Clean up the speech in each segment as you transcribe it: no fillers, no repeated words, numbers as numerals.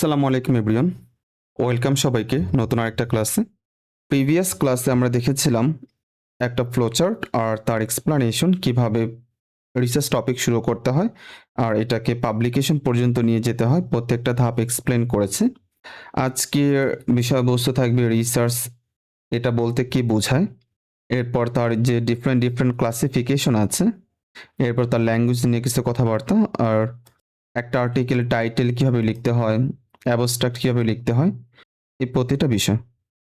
আসসালামু আলাইকুম everyone. Welcome সবাইকে নতুন আরেকটা ক্লাসে। প্রিভিয়াস ক্লাসে আমরা দেখেছিলাম একটা ফ্লোচার্ট আর তার এক্সপ্লানেশন কিভাবে রিসার্চ টপিক শুরু করতে হয় আর এটাকে পাবলিকেশন পর্যন্ত নিয়ে যেতে হয়, প্রত্যেকটা ধাপ এক্সপ্লেন করেছে। আজকের বিষয়বস্তু থাকবে রিসার্চ এটা বলতে কি বোঝায়, এরপর তার যে ডিফারেন্ট ক্লাসিফিকেশন আছে, এরপর তার ল্যাঙ্গুয়েজ নিয়ে কিছু কথাবার্তা, আর একটা আর্টিকেলের টাইটেল কীভাবে লিখতে হয়, অ্যাবস্ট্রাক্ট কীভাবে লিখতে হয়, এই প্রতিটা বিষয়।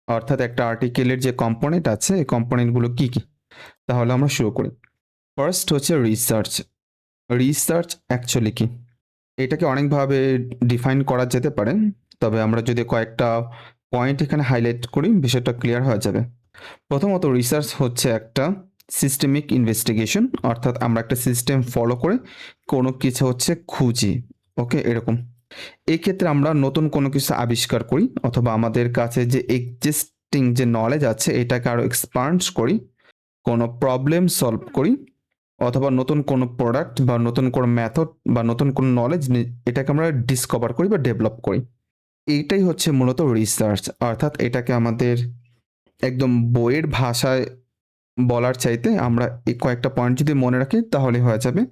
অর্থাৎ একটা আর্টিকেলের যে কম্পোনেন্ট আছে এই কম্পোনেন্টগুলো কী কী। তাহলে আমরা শুরু করি। ফার্স্ট হচ্ছে রিসার্চ। রিসার্চ অ্যাকচুয়ালি কি, এটাকে অনেকভাবে ডিফাইন করা যেতে পারে, তবে আমরা যদি কয়েকটা পয়েন্ট এখানে হাইলাইট করি বিষয়টা ক্লিয়ার হয়ে যাবে। প্রথমত রিসার্চ হচ্ছে একটা সিস্টেমিক ইনভেস্টিগেশন, অর্থাৎ আমরা একটা সিস্টেম ফলো করে কোনো কিছু হচ্ছে খুঁজি। ওকে, এরকম। এই ক্ষেত্রে আমরা নতুন কোনো কিছু আবিষ্কার করি অথবা আমাদের কাছে যে এক্সিস্টিং যে নলেজ আছে এটাকে আরও এক্সপান্ড করি, কোনো প্রবলেম সলভ করি, অথবা নতুন কোনো প্রোডাক্ট বা নতুন কোনো মেথড বা নতুন কোনো নলেজ এটাকে আমরা ডিসকভার করি বা ডেভেলপ করি। এইটাই হচ্ছে মূলত রিসার্চ। অর্থাৎ এটাকে আমাদের একদম বইয়ের ভাষায় বলার চাইতে আমরা এই কয়েকটা পয়েন্ট যদি মনে রাখি তাহলে হয়ে যাবে,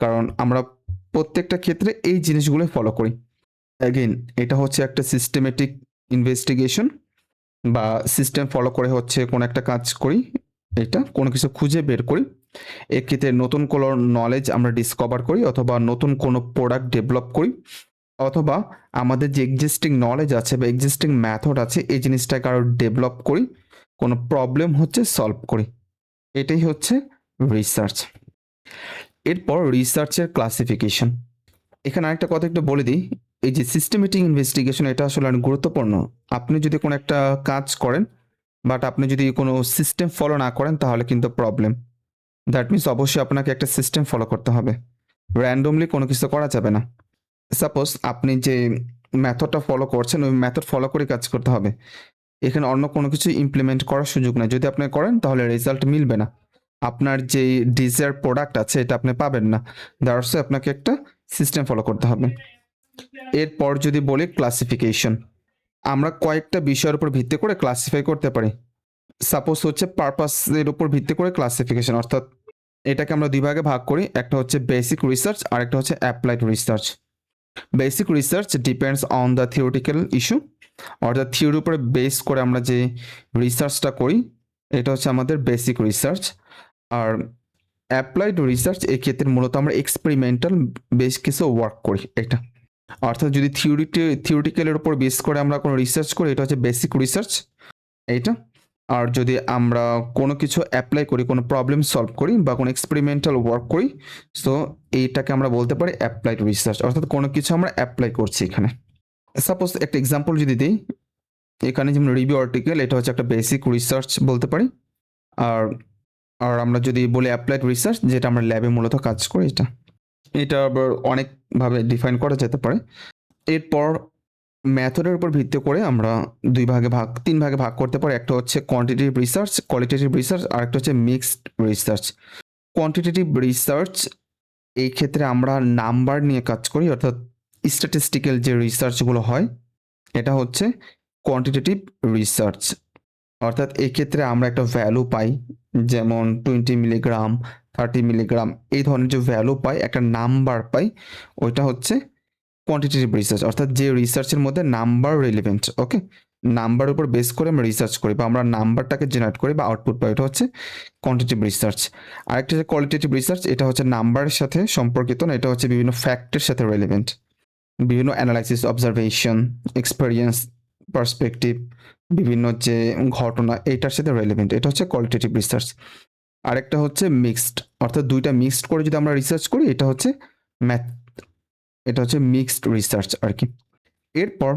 কারণ আমরা প্রত্যেকটা ক্ষেত্রে এই জিনিসগুলো ফলো করি। অ্যাগেন এটা হচ্ছে একটা সিস্টেমেটিক ইনভেস্টিগেশন বা সিস্টেম ফলো করে হচ্ছে কোনো একটা কাজ করি, এটা কোনো কিছু খুঁজে বের করি, এক্ষেত্রে নতুন কোনো নলেজ আমরা ডিসকভার করি অথবা নতুন কোনো প্রোডাক্ট ডেভেলপ করি, অথবা আমাদের যে এক্সিস্টিং নলেজ আছে বা এক্সিস্টিং মেথড আছে এই জিনিসটাকে আরও ডেভেলপ করি, কোনো প্রবলেম হচ্ছে সলভ করি। এটাই হচ্ছে রিসার্চ। এরপর রিসার্চের ক্লাসিফিকেশন। এখানে আরেকটা কথা একটু বলে দিই, এই যে সিস্টেমেটিক ইনভেস্টিগেশন এটা আসলে অনেক গুরুত্বপূর্ণ। আপনি যদি কোনো একটা কাজ করেন বাট আপনি যদি কোনো সিস্টেম ফলো না করেন তাহলে কিন্তু প্রবলেম। দ্যাট মিনস অবশ্যই আপনাকে একটা সিস্টেম ফলো করতে হবে, র্যান্ডমলি কোনো কিছু করা যাবে না। সাপোজ আপনি যে মেথডটা ফলো করছেন ওই মেথড ফলো করে কাজ করতে হবে, এখানে অন্য কোনো কিছু ইমপ্লিমেন্ট করার সুযোগ নেই। যদি আপনি করেন তাহলে রেজাল্ট মিলবে না, আপনার যে ডিজায়ার প্রোডাক্ট আছে এটা আপনি পাবেন না। দ্যাটস আপনাকে একটা সিস্টেম ফলো করতে হবে। এরপর যদি বলি ক্লাসিফিকেশন, আমরা কয়েকটা বিষয়ের উপর ভিত্তি করে ক্লাসিফাই করতে পারি। সাপোজ হচ্ছে পারপাসের উপর ভিত্তি করে ক্লাসিফিকেশন, অর্থাৎ এটাকে আমরা দুই ভাগে ভাগ করি, একটা হচ্ছে বেসিক রিসার্চ আর একটা হচ্ছে applied research. Basic research depends on the theoretical issue, অর্থাৎ থিওরির উপরে বেস করে আমরা যে রিসার্চটা করি এটা হচ্ছে আমাদের বেসিক রিসার্চ। আর অ্যাপ্লাইড রিসার্চ এক্ষেত্রে মূলত আমরা এক্সপেরিমেন্টাল বেশ কিছু ওয়ার্ক করি এটা, অর্থাৎ যদি থিওরিটিক্যালের উপর বেস করে আমরা কোনো রিসার্চ করি এটা হচ্ছে বেসিক রিসার্চ এইটা। আর যদি আমরা কোনো কিছু অ্যাপ্লাই করি, কোনো প্রবলেম সলভ করি বা কোনো এক্সপেরিমেন্টাল ওয়ার্ক করি, সো এইটাকে আমরা বলতে পারি অ্যাপ্লাইড রিসার্চ, অর্থাৎ কোনো কিছু আমরা অ্যাপ্লাই করছি এখানে। সাপোজ একটা এক্সাম্পল যদি দিই, এখানে যেমন রিভিউ আর্টিকেল এটা হচ্ছে একটা বেসিক রিসার্চ বলতে পারি। আর আর আমরা যদি বলি অ্যাপ্লাইড রিসার্চ যেটা আমরা ল্যাবে মূলত কাজ করি, এটা আবার অনেকভাবে ডিফাইন করা যেতে পারে। এরপর মেথডের উপর ভিত্তি করে আমরা তিন ভাগে ভাগ করতে পারি। একটা হচ্ছে কোয়ান্টিটেটিভ রিসার্চ, কোয়ালিটেটিভ রিসার্চ আর একটা হচ্ছে মিক্সড রিসার্চ। কোয়ান্টিটেটিভ রিসার্চ এই ক্ষেত্রে আমরা নাম্বার নিয়ে কাজ করি, অর্থাৎ স্ট্যাটিস্টিক্যাল যে রিসার্চগুলো হয় এটা হচ্ছে কোয়ান্টিটেটিভ রিসার্চ। অর্থাৎ এই ক্ষেত্রে আমরা একটা ভ্যালু পাই, যেমন 20 মিলিগ্রাম 30 মিলিগ্রাম এই ধরনের যে ভ্যালু পাই, একটা নাম্বার পাই, ওইটা হচ্ছে কোয়ান্টিটেটিভ রিসার্চ। অর্থাৎ যে রিসার্চের মধ্যে নাম্বার রিলেভেন্ট, ওকে, নাম্বার উপর বেস করে আমরা রিসার্চ করি বা আমরা নাম্বারটাকে জেনারেট করি বা আউটপুট পাই, এটা হচ্ছে কোয়ান্টিটেটিভ রিসার্চ। আরেকটা হচ্ছে কোয়ালিটেটিভ রিসার্চ, এটা হচ্ছে নাম্বারের সাথে সম্পর্কিত না, এটা হচ্ছে বিভিন্ন ফ্যাক্টের সাথে রিলেভেন্ট, বিভিন্ন অ্যানালাইসিস, অবজারভেশন, এক্সপেরিয়েন্স, পার্সপেক্টিভ, বিভিন্ন যে ঘটনা এইটার সাথে রিলেভেন্ট, এটা হচ্ছে কোয়ালিটেটিভ রিসার্চ। আরেকটা হচ্ছে মিক্সড, অর্থাৎ দুইটা মিক্সড করে যদি আমরা রিসার্চ করি এটা হচ্ছে এটা হচ্ছে মিক্সড রিসার্চ আর কি। এরপর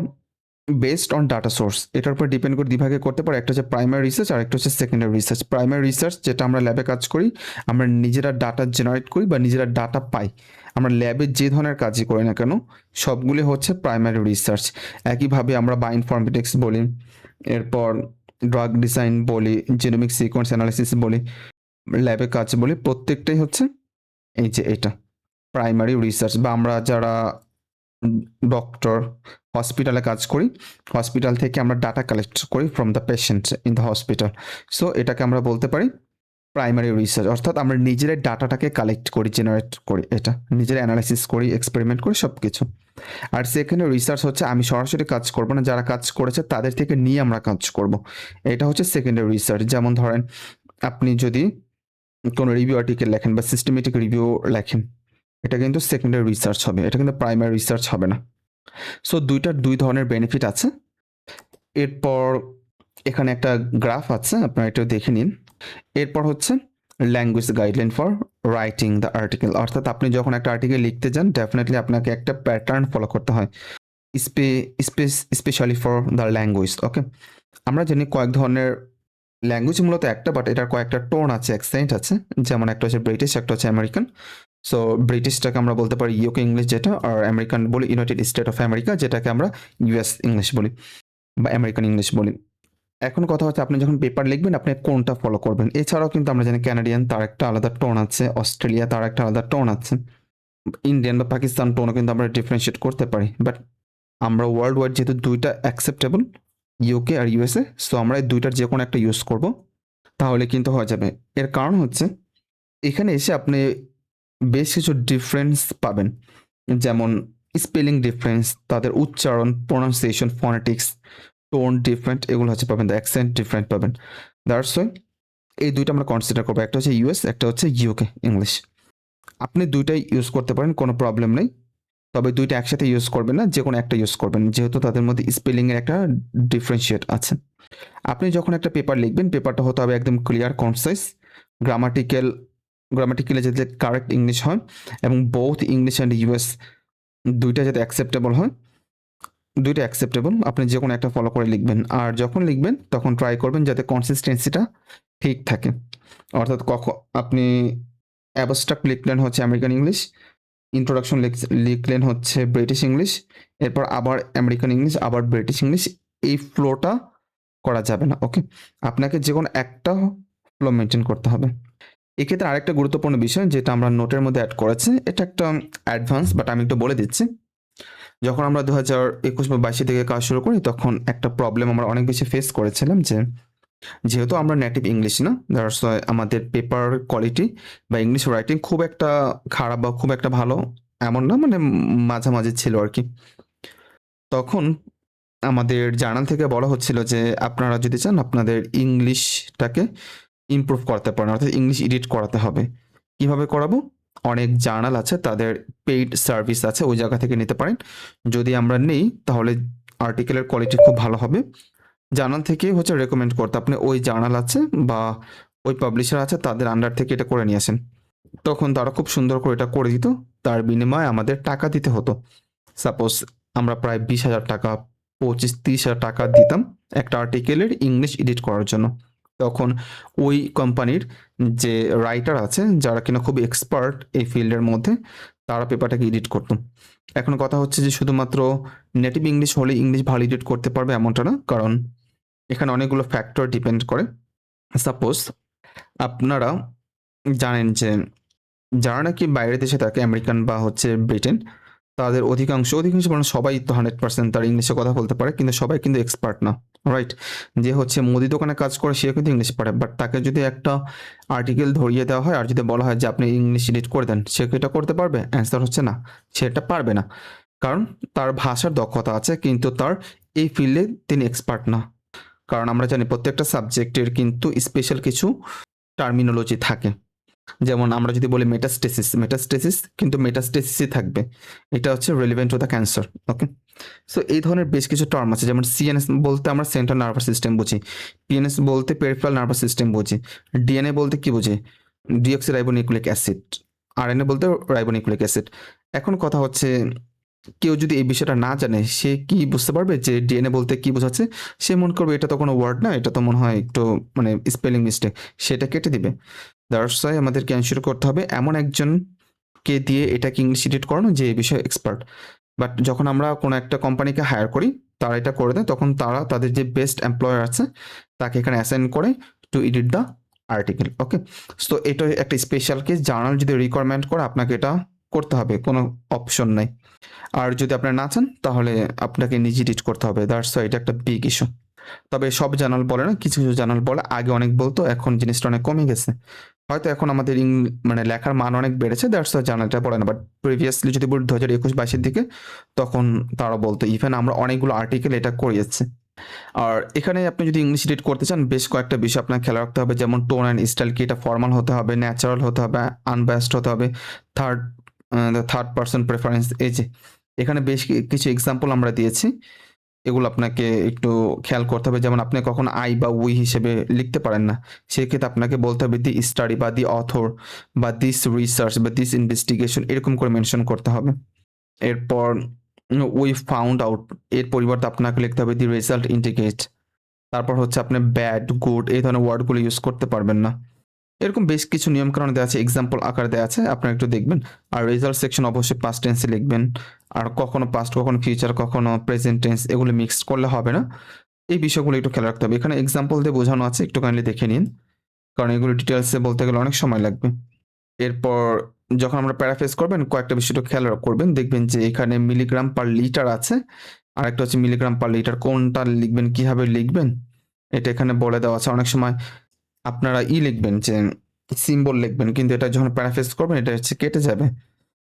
বেসড অন ডাটা সোর্স, এটার উপর ডিপেন্ড করে দুভাগে করতে পারে, একটা হচ্ছে প্রাইমারি রিসার্চ আর একটা হচ্ছে সেকেন্ডারি রিসার্চ। প্রাইমারি রিসার্চ যেটা আমরা ল্যাবে কাজ করি, আমরা নিজেরা ডাটা জেনারেট করি বা নিজেরা ডাটা পাই, আমরা ল্যাবে যে ধরনের কাজই করি না কেন সবগুলি হচ্ছে প্রাইমারি রিসার্চ। একইভাবে আমরা বায়োইনফরমেটিক্স বলি, এরপর ড্রাগ ডিজাইন বলি, জিনোমিক সিকোয়েন্স অ্যানালাইসিস বলি, ল্যাবে কাজ বলি, প্রত্যেকটাই হচ্ছে এই যে এটা প্রাইমারি রিসার্চ। বা আমরা যারা ডক্টর, হসপিটালে কাজ করি। হসপিটাল থেকে আমরা ডাটা কালেক্ট করি from the patient in the hospital. So এটাকে আমরা বলতে পারি প্রাইমারি রিসার্চ, অর্থাৎ আমরা নিজেরাই ডাটাটাকে কালেক্ট করি, জেনারেট করি, এটা নিজেরা অ্যানালাইসিস করি, এক্সপেরিমেন্ট করি, সব কিছু। আর সেকেন্ডে রিসার্চ হচ্ছে আমি সরাসরি কাজ করবো না, যারা কাজ করেছে তাদের থেকে নিয়ে আমরা কাজ করব। এটা হচ্ছে সেকেন্ডারি রিসার্চ। যেমন ধরেন আপনি যদি কোনো রিভিউ আর্টিকেল লেখেন বা সিস্টেমেটিক রিভিউ লেখেন, এটা কিন্তু সেকেন্ডারি রিসার্চ হবে, এটা কিন্তু প্রাইমারি রিসার্চ হবে না। সো দুই ধরনের বেনিফিট আছে। এরপর এখানে একটা গ্রাফ আছে, আপনারা একটু দেখে নিন। এরপর হচ্ছে language guideline for writing the article, অর্থাৎ আপনি যখন একটা আর্টিকেল লিখতে যান ডেফিনেটলি আপনাকে একটা প্যাটার্ন ফলো করতে হয়, স্পেশালি ফর দ্য ল্যাঙ্গুয়েজ। ওকে, আমরা জানি কয়েক ধরনের ল্যাঙ্গুয়েজ মূলত একটা, বাট এটার কয়েকটা টোন আছে, অ্যাকসেন্ট আছে। যেমন একটা হচ্ছে ব্রিটিশ, একটা হচ্ছে আমেরিকান। সো ব্রিটিশটাকে আমরা বলতে পারি ইউকে ইংলিশ যেটা, আর আমেরিকান বলি ইউনাইটেড স্টেট অফ আমেরিকা, যেটাকে আমরা ইউএস ইংলিশ বলি বা আমেরিকান ইংলিশ বলি। এখন কথা হচ্ছে আপনি যখন পেপার লিখবেন আপনি কোনটা ফলো করবেন। এছাড়াও কিন্তু আমরা জানি ক্যানাডিয়ান, তার একটা আলাদা টোন আছে, অস্ট্রেলিয়া তার একটা আলাদা টোন আছে, ইন্ডিয়ান বা পাকিস্তান টোনও কিন্তু আমরা ডিফারেন্সিয়েট করতে পারি। বাট আমরা ওয়ার্ল্ড ওয়াইড যেহেতু দুইটা অ্যাকসেপ্টেবল, ইউকে আর ইউএসএ, সো আমরা এই দুইটার যে কোনো একটা ইউজ করব, তাহলে কিন্তু হয়ে যাবে। এর কারণ হচ্ছে এখানে এসে আপনি বেশ কিছু ডিফারেন্স পাবেন, যেমন স্পেলিং ডিফারেন্স, তাদের উচ্চারণ, প্রোনাউন্সিয়েশন, ফনেটিক্স, টোন ডিফারেন্ট, এগুলো হচ্ছে পাবেন, দ্য অ্যাকসেন্ট ডিফারেন্ট পাবেন। দ্যাটস ওয়াই এই দুইটা আমরা কনসিডার করবো, একটা হচ্ছে ইউএস, একটা হচ্ছে ইউকে ইংলিশ। আপনি দুইটাই ইউজ করতে পারেন, কোনো প্রবলেম নেই, তবে দুইটা একসাথে ইউজ করবেন না, যে কোনো একটা ইউজ করবেন, যেহেতু তাদের মধ্যে স্পেলিংয়ের একটা ডিফারেন্সিয়েট আছে। আপনি যখন একটা পেপার লিখবেন, পেপারটা হতে হবে একদম ক্লিয়ার, কনসাইজ, গ্রামাটিক্যালি যাতে কারেক্ট ইংলিশ হয়, এবং বোথ ইংলিশ অ্যান্ড ইউএস দুইটা যাতে অ্যাকসেপ্টেবল হয়। দুইটা অ্যাকসেপ্টেবল, আপনি যে কোনো একটা ফলো করে লিখবেন। আর যখন লিখবেন তখন ট্রাই করবেন যাতে কনসিস্টেন্সিটা ঠিক থাকে, অর্থাৎ আপনি অ্যাবস্ট্রাক্ট লিখলেন হচ্ছে আমেরিকান ইংলিশ, ইন্ট্রোডাকশন লিখলেন হচ্ছে ব্রিটিশ ইংলিশ, এরপর আবার আমেরিকান ইংলিশ, আবার ব্রিটিশ ইংলিশ, এই ফ্লোটা করা যাবে না। ওকে, আপনাকে যে কোনো একটা ফ্লো মেনটেন করতে হবে। এক্ষেত্রে আরেকটা গুরুত্বপূর্ণ বিষয় যেটা আমরা নোটের মধ্যে অ্যাড করেছি, এটা একটা অ্যাডভান্স, বাট আমি একটু বলে দিচ্ছি। যখন আমরা 2021 বা 22 থেকে কাজ শুরু করি, তখন একটা প্রবলেম আমরা অনেক বেশি ফেস করেছিলাম, যে যেহেতু আমরা নেটিভ ইংলিশ না, দ্যাটস ওয়াই আমাদের পেপার কোয়ালিটি বা ইংলিশ রাইটিং খুব একটা খারাপ বা খুব একটা ভালো এমন না, মানে মাঝামাঝি ছিল আর কি। তখন আমাদের জার্নাল থেকে বলা হচ্ছিল যে আপনারা যদি চান আপনাদের ইংলিশটাকে ইমপ্রুভ করতে পারেন, অর্থাৎ ইংলিশ এডিট করাতে হবে। কিভাবে করাবো? অনেক জার্নাল আছে, তাদের পেইড সার্ভিস আছে, ওই জায়গা থেকে নিতে পারেন। যদি আমরা নেই তাহলে আর্টিকেলের কোয়ালিটি খুব ভালো হবে। জার্নাল থেকে হচ্ছে রেকমেন্ড করতে, আপনি ওই জার্নাল আছে বা ওই পাবলিশার আছে, তাদের আন্ডার থেকে এটা করে নিয়ে আসেন। তখন তারা খুব সুন্দর করে এটা করে দিত, তার বিনিময়ে আমাদের টাকা দিতে হতো। সাপোজ আমরা প্রায় 20,000 টাকা, 25-30,000 টাকা দিতাম একটা আর্টিকেলের ইংলিশ এডিট করার জন্য। তখন ওই কোম্পানির যে রাইটার আছে, যারা কিনা খুব এক্সপার্ট এই ফিল্ডের মধ্যে, তারা পেপারটাকে এডিট করতো। এখন কথা হচ্ছে যে শুধুমাত্র নেটিভ ইংলিশ হলে ইংলিশ ভালো এডিট করতে পারবে এমনটা না, কারণ এখানে অনেকগুলো ফ্যাক্টর ডিপেন্ড করে। সাপোজ আপনারা জানেন যে যারা নাকি বাইরের দেশে থাকে, আমেরিকান বা হচ্ছে ব্রিটেন, তাদের অধিকাংশ মানে সবাই তো 100% তার ইংলিশে কথা বলতে পারে, কিন্তু সবাই কিন্তু এক্সপার্ট না, রাইট? যে হচ্ছে মুদি দোকানে কাজ করে সে কিন্তু ইংলিশ পারে, বাট তাকে যদি একটা আর্টিকেল ধরিয়ে দেওয়া হয় আর যদি বলা হয় যে আপনি ইংলিশ এডিট করে দেন, সে কি এটা করতে পারবে? অ্যান্সার হচ্ছে না, সে এটা পারবে না, কারণ তার ভাষার দক্ষতা আছে কিন্তু তার এই ফিল্ডে তিনি এক্সপার্ট না। কারণ আমরা জানি প্রত্যেকটা সাবজেক্টের কিন্তু স্পেশাল কিছু টার্মিনোলজি থাকে। যেমন আমরা যদি বলি মেটাস্টেসিস কিন্তু মেটাস্টেসিসই থাকবে, এটা হচ্ছে relevant to the cancer. Okay, so এই ধরনের বেশ কিছু টার্ম আছে, যেমন সিএনএস বলতে আমরা সেন্ট্রাল নার্ভাস সিস্টেম বুঝি, পিএনএস বলতে পেরিফেরাল নার্ভাস সিস্টেম বুঝি, ডিএনএ বলতে কি বুঝি? ডিঅক্সি রাইবোনিউক্লিক অ্যাসিড, আরএনএ বলতে রাইবোনিউক্লিক অ্যাসিড। এখন কথা হচ্ছে কেউ যদি এই বিষয়টা না জানে, সে কি বুঝতে পারবে যে ডিএনএ বলতে কি বোঝাচ্ছে? সে মনে করবে এটা তো কোনো ওয়ার্ড না, এটা তো মনে হয় একটু মানে স্পেলিং মিস্টেক, সেটা কেটে দিবে। দ্যাটস ওয়াই আমাদেরকে এনশিওর করতে হবে এমন একজনকে দিয়ে এটাকে ইংলিশ এডিট করানো যে এই বিষয়ে এক্সপার্ট। বাট যখন আমরা কোনো একটা কোম্পানিকে হায়ার করি, তারা এটা করে দেয়, তখন তারা তাদের যে বেস্ট এমপ্লয়ার আছে তাকে এখানে অ্যাসাইন করে two edit the article. Okay, so এটা একটা স্পেশাল কেস, জার্নাল যদি রিকোয়ারমেন্ট করে আপনাকে এটা করতে হবে, কোনো অপশন নাই। আর যদি আপনারা না চান তাহলে আপনাকে নিজে এডিট করতে হবে, দ্যাটস ওয়াই এটা একটা বিগ ইস্যু। তবে সব জার্নাল বলে না, কিছু কিছু জার্নাল বলে, আগে অনেক বলতো, এখন জিনিসটা অনেক কমে গেছে। হয়তো এখন আমাদের মানে লেখার মান অনেক বেড়েছে, দ্যাটস ওয়াই জার্নালটা বলে না, বাট প্রিভিয়াসলি যদি বলি 2021-22-এর দিকে, তখন তারা বলতো। ইভেন আমরা অনেকগুলো আর্টিকেল এটা করিয়েছি। আর এখানে আপনি যদি ইংলিশ এডিট করতে চান, বেশ কয়েকটা বিষয় আপনার খেয়াল রাখতে হবে, যেমন টোন অ্যান্ড স্টাইল কি, এটা ফর্মাল হতে হবে, ন্যাচারাল হতে হবে, আনবায়াসড হতে হবে, থার্ড থার্ড পার্সন প্রেফারেন্স। এই যে এখানে বেশ কিছু এক্সাম্পল আমরা দিয়েছি, এগুলো আপনাকে একটু খেয়াল করতে হবে। যেমন আপনি কখন আই বা উই হিসেবে লিখতে পারেন না, সেক্ষেত্রে আপনাকে বলতে হবে দি স্টাডি বা দি অথর বা দিস রিসার্চ বা দিস ইনভেস্টিগেশন, এরকম করে মেনশন করতে হবে। এরপর উই ফাউন্ড আউট, এর পরিবর্তে আপনাকে লিখতে হবে দি রেজাল্ট ইন্ডিকেট। তারপর হচ্ছে আপনি ব্যাড, গুড এই ধরনের ওয়ার্ডগুলো ইউজ করতে পারবেন না। এরকম বেশ কিছু নিয়মকানুন দেওয়া আছে, এক্সাম্পল আকার দেওয়া আছে, আপনারা একটু দেখবেন। আর রেজাল্ট সেকশন অবশ্যই পাস্ট টেন্সে লিখবেন, আর কখনো পাস্ট, কখনো ফিউচার, কখনো প্রেজেন্ট টেন্স, এগুলো মিক্সড করলে হবে না। এই বিষয়গুলো একটু খেয়াল রাখতে হবে। এখানে এক্সাম্পল দিয়ে বোঝানো আছে, একটু কাইন্ডলি দেখে নিন, কারণ এগুলো ডিটেলসে বলতে গেলে অনেক সময় লাগবে। এরপর যখন আমরা প্যারাফ্রেজ করবেন, কয়েকটা বিষয় একটু খেয়াল করবেন, দেখবেন যে এখানে মিলিগ্রাম পার লিটার আছে, আর একটা হচ্ছে মিলিগ্রাম পার লিটার, কোনটা লিখবেন, কিভাবে লিখবেন, এটা এখানে বলে দেওয়া আছে। অনেক সময় আপনারা লিখবেন যে সিম্বল লিখবেন, কিন্তু এটা যখন প্যারাফ্রেজ করবেন এটা হচ্ছে কেটে যাবে।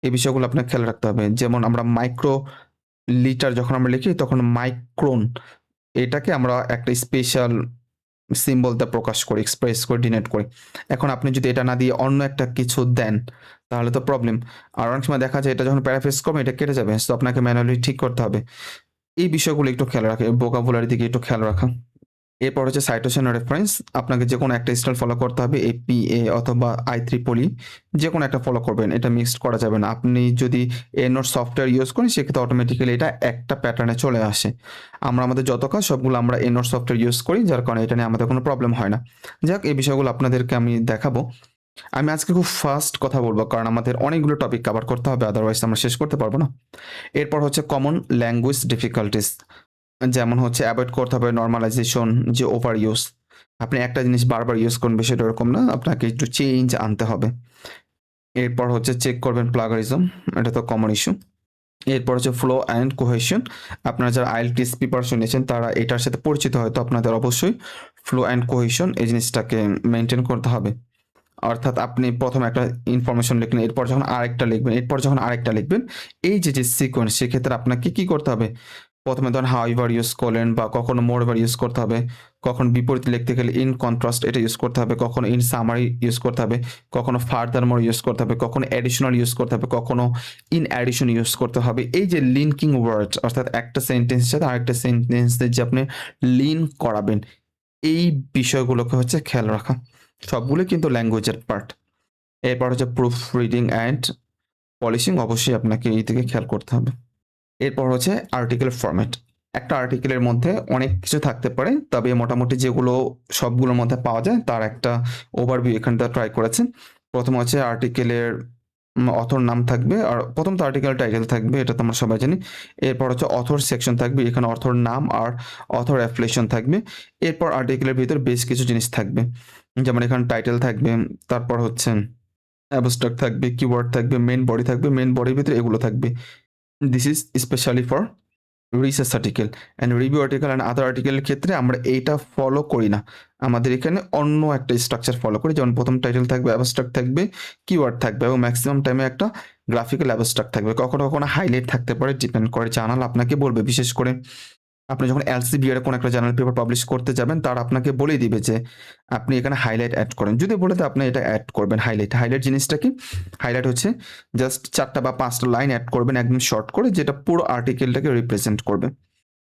এই বিষয়গুলো আপনাকে খেয়াল রাখতে হবে। যেমন আমরা মাইক্রো লিটার যখন আমরা লিখি, তখন মাইক্রোন এটাকে আমরা একটা স্পেশাল সিম্বল দিয়ে প্রকাশ করি, এক্সপ্রেস করি, ডিনোট করি। এখন আপনি যদি এটা না দিয়ে অন্য একটা কিছু দেন, তাহলে তো প্রবলেম। আর অনেক সময় দেখা যায় এটা যখন প্যারাফ্রেজ করবেন এটা কেটে যাবে, তো আপনাকে ম্যানুয়ালি ঠিক করতে হবে। এই বিষয়গুলো একটু খেয়াল রাখা, ভোকাবুলারি দিকে একটু খেয়াল রাখা। এরপর হচ্ছে সাইটেশন রেফারেন্স, আপনাকে যে কোনো একটা স্টাইল ফলো করতে হবে, এপিএ অথবা IEEE, যে কোনো একটা ফলো করবেন, এটা মিক্সড করা যাবে না। আপনি যদি এননোট সফটওয়্যার ইউজ করেন, সেক্ষেত্রে অটোমেটিক্যালি এটা একটা প্যাটার্নে চলে আসে। আমরা আমাদের যত কাজ সবগুলো আমরা এননোট সফটওয়্যার ইউজ করি, যার কারণে এটা নিয়ে আমাদের কোনো প্রবলেম হয় না। যাক, এই বিষয়গুলো আপনাদেরকে আমি দেখাবো। আমি আজকে খুব ফাস্ট কথা বলবো, কারণ আমাদের অনেকগুলো টপিক কভার করতে হবে, আদারওয়াইজ আমরা শেষ করতে পারবো না। এরপর হচ্ছে কমন ল্যাঙ্গুয়েজ ডিফিকাল্টিস, যেমন হচ্ছে অ্যাভয়েড করতে হবে নর্মালাইজেশন, যে ওভার ইউজ। আপনি একটা জিনিস বারবার ইউজ করুন, বিষয়টা এরকম না, আপনাকে একটু চেঞ্জ আনতে হবে। এরপর হচ্ছে চেক করবেন প্লাগারিজম, এটা তো কমন ইস্যু। এরপর হচ্ছে ফ্লো অ্যান্ড কোহেশন, আপনারা যারা IELTS প্রিপারেশন নিয়েছেন তারা এটার সাথে পরিচিত, হয়তো আপনাদের অবশ্যই ফ্লো অ্যান্ড কোহেশন এই জিনিসটাকে মেনটেন করতে হবে। অর্থাৎ আপনি প্রথমে একটা ইনফরমেশন লিখলেন, এরপর যখন আরেকটা লিখবেন, এরপর যখন আরেকটা লিখবেন, এই যে সিকোয়েন্স, সেক্ষেত্রে আপনাকে কি করতে হবে, প্রথমে ধরুন হাউএভার ইউজ করলেন, বা কখনো মোরএভার ইউজ করতে হবে, কখনো বিপরীত লিখতে গেলে ইন কন্ট্রাস্ট এটা ইউজ করতে হবে, কখনো ইন সামারি ইউজ করতে হবে, কখনো ফার্দার মোর ইউজ করতে হবে, কখনো অ্যাডিশনাল ইউজ করতে হবে, কখনো ইন অ্যাডিশন ইউজ করতে হবে। এই যে লিঙ্কিং ওয়ার্ড, অর্থাৎ একটা সেন্টেন্সের সাথে আরেকটা সেন্টেন্সের যে আপনি লিঙ্ক করাবেন, এই বিষয়গুলোকে হচ্ছে খেয়াল রাখা। সবগুলো কিন্তু ল্যাঙ্গুয়েজের পার্ট। এরপর হচ্ছে প্রুফ রিডিং অ্যান্ড পলিশিং, অবশ্যই আপনাকে এই দিকে খেয়াল করতে হবে। এরপর হচ্ছে আর্টিকেল ফরম্যাট। একটা আর্টিকেলের মধ্যে অনেক কিছু থাকতে পারে, তবে মোটামুটি যেগুলো সবগুলোর মধ্যে পাওয়া যায় তার একটা ওভারভিউ এখানে ট্রাই করেছেন। প্রথম হচ্ছে আর্টিকেলের অথর নাম থাকবে, আর প্রথম তো আর্টিকেল টাইটেল থাকবে, এটা তো আমরা সবাই জানি। এরপর হচ্ছে অথর সেকশন থাকবে, এখানে অথর নাম আর অথর অ্যাফিলিয়েশন থাকবে। এরপর আর্টিকেলের ভিতর বেশ কিছু জিনিস থাকবে, যেমন এখানে টাইটেল থাকবে, তারপর হচ্ছে অ্যাবস্ট্রাক্ট থাকবে, কিওয়ার্ড থাকবে, মেন বডি থাকবে, মেন বডির ভিতরে এগুলো থাকবে। This is specially for research article and review article and other আর্টিকেলের ক্ষেত্রে আমরা এইটা ফলো করি না, আমাদের এখানে অন্য একটা স্ট্রাকচার ফলো করি। যেমন প্রথম টাইটেল থাকবে, অ্যাবস্ট্রাক্ট থাকবে, কিওয়ার্ড থাকবে, এবং ম্যাক্সিমাম টাইমে একটা গ্রাফিক্যাল অ্যাবস্ট্রাক্ট থাকবে। কখনো কখনো হাইলাইট থাকতে পারে, ডিপেন্ড করে, জার্নাল আপনাকে বলবে। বিশেষ করে আপনি যখন এলসিবিআর কোনো একটা জার্নাল পেপার পাবলিশ করতে যাবেন, তারা আপনাকে বলেই দিবে যে আপনি এখানে হাইলাইট অ্যাড করেন। যদি বলে দেয় আপনি এটা অ্যাড করবেন হাইলাইট। হাইলাইট জিনিসটা কি? হাইলাইট হচ্ছে জাস্ট 4টা বা 5টা লাইন অ্যাড করবেন একদম শর্ট করে, যেটা পুরো আর্টিকেলটাকে রিপ্রেজেন্ট করবে।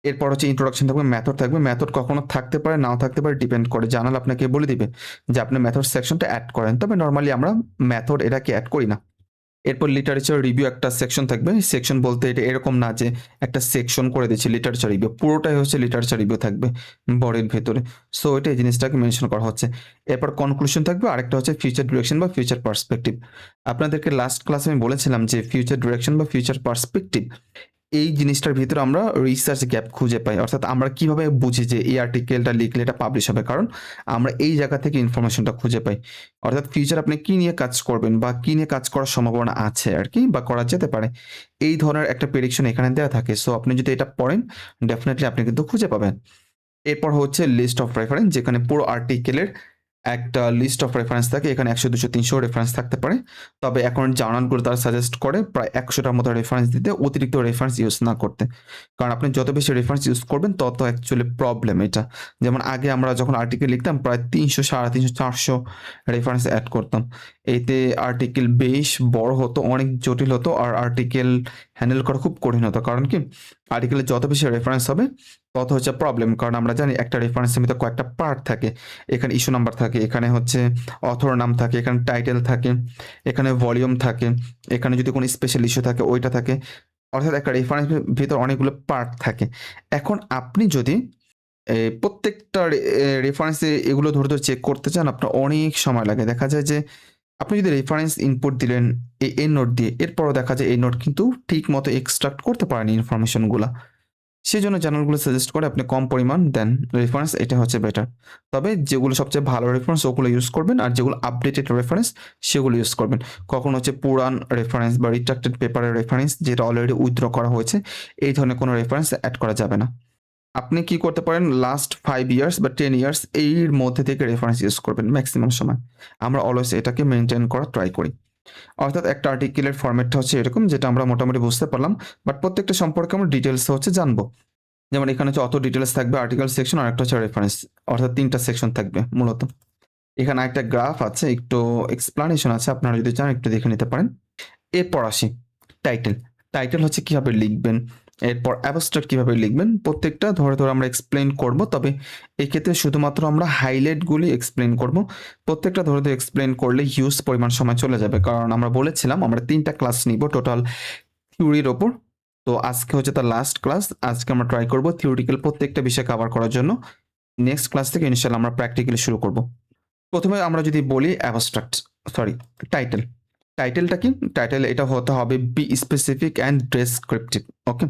এরপর হচ্ছে ইন্ট্রোডাকশন থাকবে, মেথড থাকবে। মেথড কখনো থাকতে পারে, নাও থাকতে পারে, ডিপেন্ড করে। জার্নাল আপনাকে বলে দিবে যে আপনি মেথড সেকশনটা অ্যাড করেন, তবে নর্মালি আমরা মেথড এটাকে অ্যাড করি না। এরপর লিটারেচার রিভিউ একটা সেকশন থাকবে। সেকশন বলতে এটা এরকম না যে একটা সেকশন করে দিচ্ছি লিটারেচার রিভিউ, পুরোটাই হচ্ছে লিটারেচার রিভিউ থাকবে বডির ভেতরে। সো এটা এই জিনিসটাকে মেনশন করা হচ্ছে। এরপর কনক্লুশন থাকবে, আরেকটা হচ্ছে ফিউচার ডিরেকশন বা ফিউচার পার্সপেক্টিভ। আপনাদেরকে লাস্ট ক্লাসে আমি বলেছিলাম যে ফিউচার ডিরেকশন বা ফিউচার পার্সপেক্টিভ এই জিনিসটার ভিতরে আমরা রিসার্চ গ্যাপ খুঁজে পাই, অর্থাৎ আমরা কিভাবে বুঝি যে এই আর্টিকেলটা লিখলে এটা পাবলিশ হবে, কারণ আমরা এই জায়গা থেকে ইনফরমেশনটা খুঁজে পাই। অর্থাৎ ফিউচার আপনি কি নিয়ে কাজ করবেন বা কি নিয়ে কাজ করার সম্ভাবনা আছে আর কি, বা করা যেতে পারে, এই ধরনের একটা প্রেডিকশন এখানে দেওয়া থাকে। সো আপনি যদি এটা পড়েন ডেফিনেটলি আপনি কিন্তু খুঁজে পাবেন। এরপর হচ্ছে লিস্ট অফ রেফারেন্স, যেখানে পুরো আর্টিকেলের একটা লিস্ট অফ রেফারেন্স থাকে। এখানে 100, 200, 300 রেফারেন্স থাকতে পারে। তবে এখন জার্নালগুলো তারা সাজেস্ট করে প্রায় 100টার মতো রেফারেন্স দিতে, অতিরিক্ত রেফারেন্স ইউজ না করতে। কারণ আপনি যত বেশি রেফারেন্স ইউজ করবেন তত অ্যাকচুয়ালি প্রবলেম এটা। যেমন আগে আমরা যখন আর্টিকেল লিখতাম প্রায় 300, 350, 400 রেফারেন্স অ্যাড করতাম। এতে আর্টিকেল বেশ বড় হতো, অনেক জটিল হতো, আর আর্টিকেল হ্যান্ডেল করা খুব কঠিন হতো। কারণ কি, আর্টিকেলে যত বেশি রেফারেন্স হবে তত হচ্ছে প্রবলেম। কারণ আমরা জানি একটা রেফারেন্সের মধ্যে কয়েকটা পার্ট থাকে। এখানে ইস্যু নাম্বার থাকে, এখানে হচ্ছে অথর নাম থাকে, এখানে টাইটেল থাকে, এখানে ভলিউম থাকে, এখানে যদি কোনো স্পেশাল ইস্যু থাকে ওইটা থাকে। অর্থাৎ একটা রেফারেন্সের ভিতর অনেকগুলো পার্ট থাকে। এখন আপনি যদি প্রত্যেকটা রেফারেন্সে এগুলো ধরে ধরে চেক করতে চান, আপনার অনেক সময় লাগে। দেখা যায় যে আপনি যদি রেফারেন্স ইনপুট দিলেন এই নোট দিয়ে, এরপরও দেখা যায় এই নোট কিন্তু ঠিক মতো এক্সট্রাক্ট করতে পারেনি ইনফরমেশনগুলো। সেজন্য চ্যানেলগুলো সাজেস্ট করে আপনি কম পরিমাণ দেন রেফারেন্স, এটা হচ্ছে বেটার। তবে যেগুলো সবচেয়ে ভালো রেফারেন্স ওগুলো ইউজ করবেন, আর যেগুলো আপডেটেড রেফারেন্স সেগুলো ইউজ করবেন। কখনো হচ্ছে পুরান রেফারেন্স বা রিট্রাক্টেড পেপারের রেফারেন্স যেটা অলরেডি উইথড্র করা হয়েছে, এই ধরনের কোনো রেফারেন্স অ্যাড করা যাবে না। আপনি কি করতে পারেন, লাস্ট 5 ইয়ার্স বা 10 ইয়ার্স এর মধ্যে থেকে রেফারেন্স ইউজ করবেন ম্যাক্সিমাম সময়। আমরা অলওয়েজ এটাকে মেনটেন করার ট্রাই করি। অর্থাৎ একটা আর্টিকেলের ফরম্যাটটা হচ্ছে এরকম, যেটা আমরা মোটামুটি বুঝতে পারলাম। বাট প্রত্যেকটা সম্পর্কে আমরা ডিটেলস হচ্ছে জানবো। যেমন এখানে হচ্ছে অত ডিটেলস থাকবে আর্টিকেল সেকশন, আর একটা হচ্ছে রেফারেন্স, অর্থাৎ 3টা সেকশন থাকবে মূলত। এখানে একটা গ্রাফ আছে, একটু এক্সপ্লানেশন আছে, আপনারা যদি চান একটু দেখে নিতে পারেন। এরপর আসি টাইটেল। টাইটেল হচ্ছে কিভাবে লিখবেন, এরপর অ্যাবস্ট্রাক্ট কিভাবে লিখবেন, প্রত্যেকটা ধরে ধরে আমরা এক্সপ্লেন করব। তবে এই ক্ষেত্রে শুধুমাত্র আমরা হাইলাইটগুলি এক্সপ্লেন করব। প্রত্যেকটা ধরে ধরে এক্সপ্লেন করলে হিউজ পরিমাণ সময় চলে যাবে, কারণ আমরা বলেছিলাম আমরা 3টা ক্লাস নিব টোটাল থিওরির ওপর। তো আজকে হচ্ছে তার লাস্ট ক্লাস। আজকে আমরা ট্রাই করব থিওরিটিক্যাল প্রত্যেকটা বিষয় কভার করার জন্য। নেক্সট ক্লাস থেকে ইনশাআল্লাহ আমরা প্র্যাকটিক্যালি শুরু করব। প্রথমে আমরা যদি বলি অ্যাবস্ট্রাক্ট, সরি, টাইটেল। টাইটেলটা কি? টাইটেল এটা হতে হবে be specific and descriptive, okay?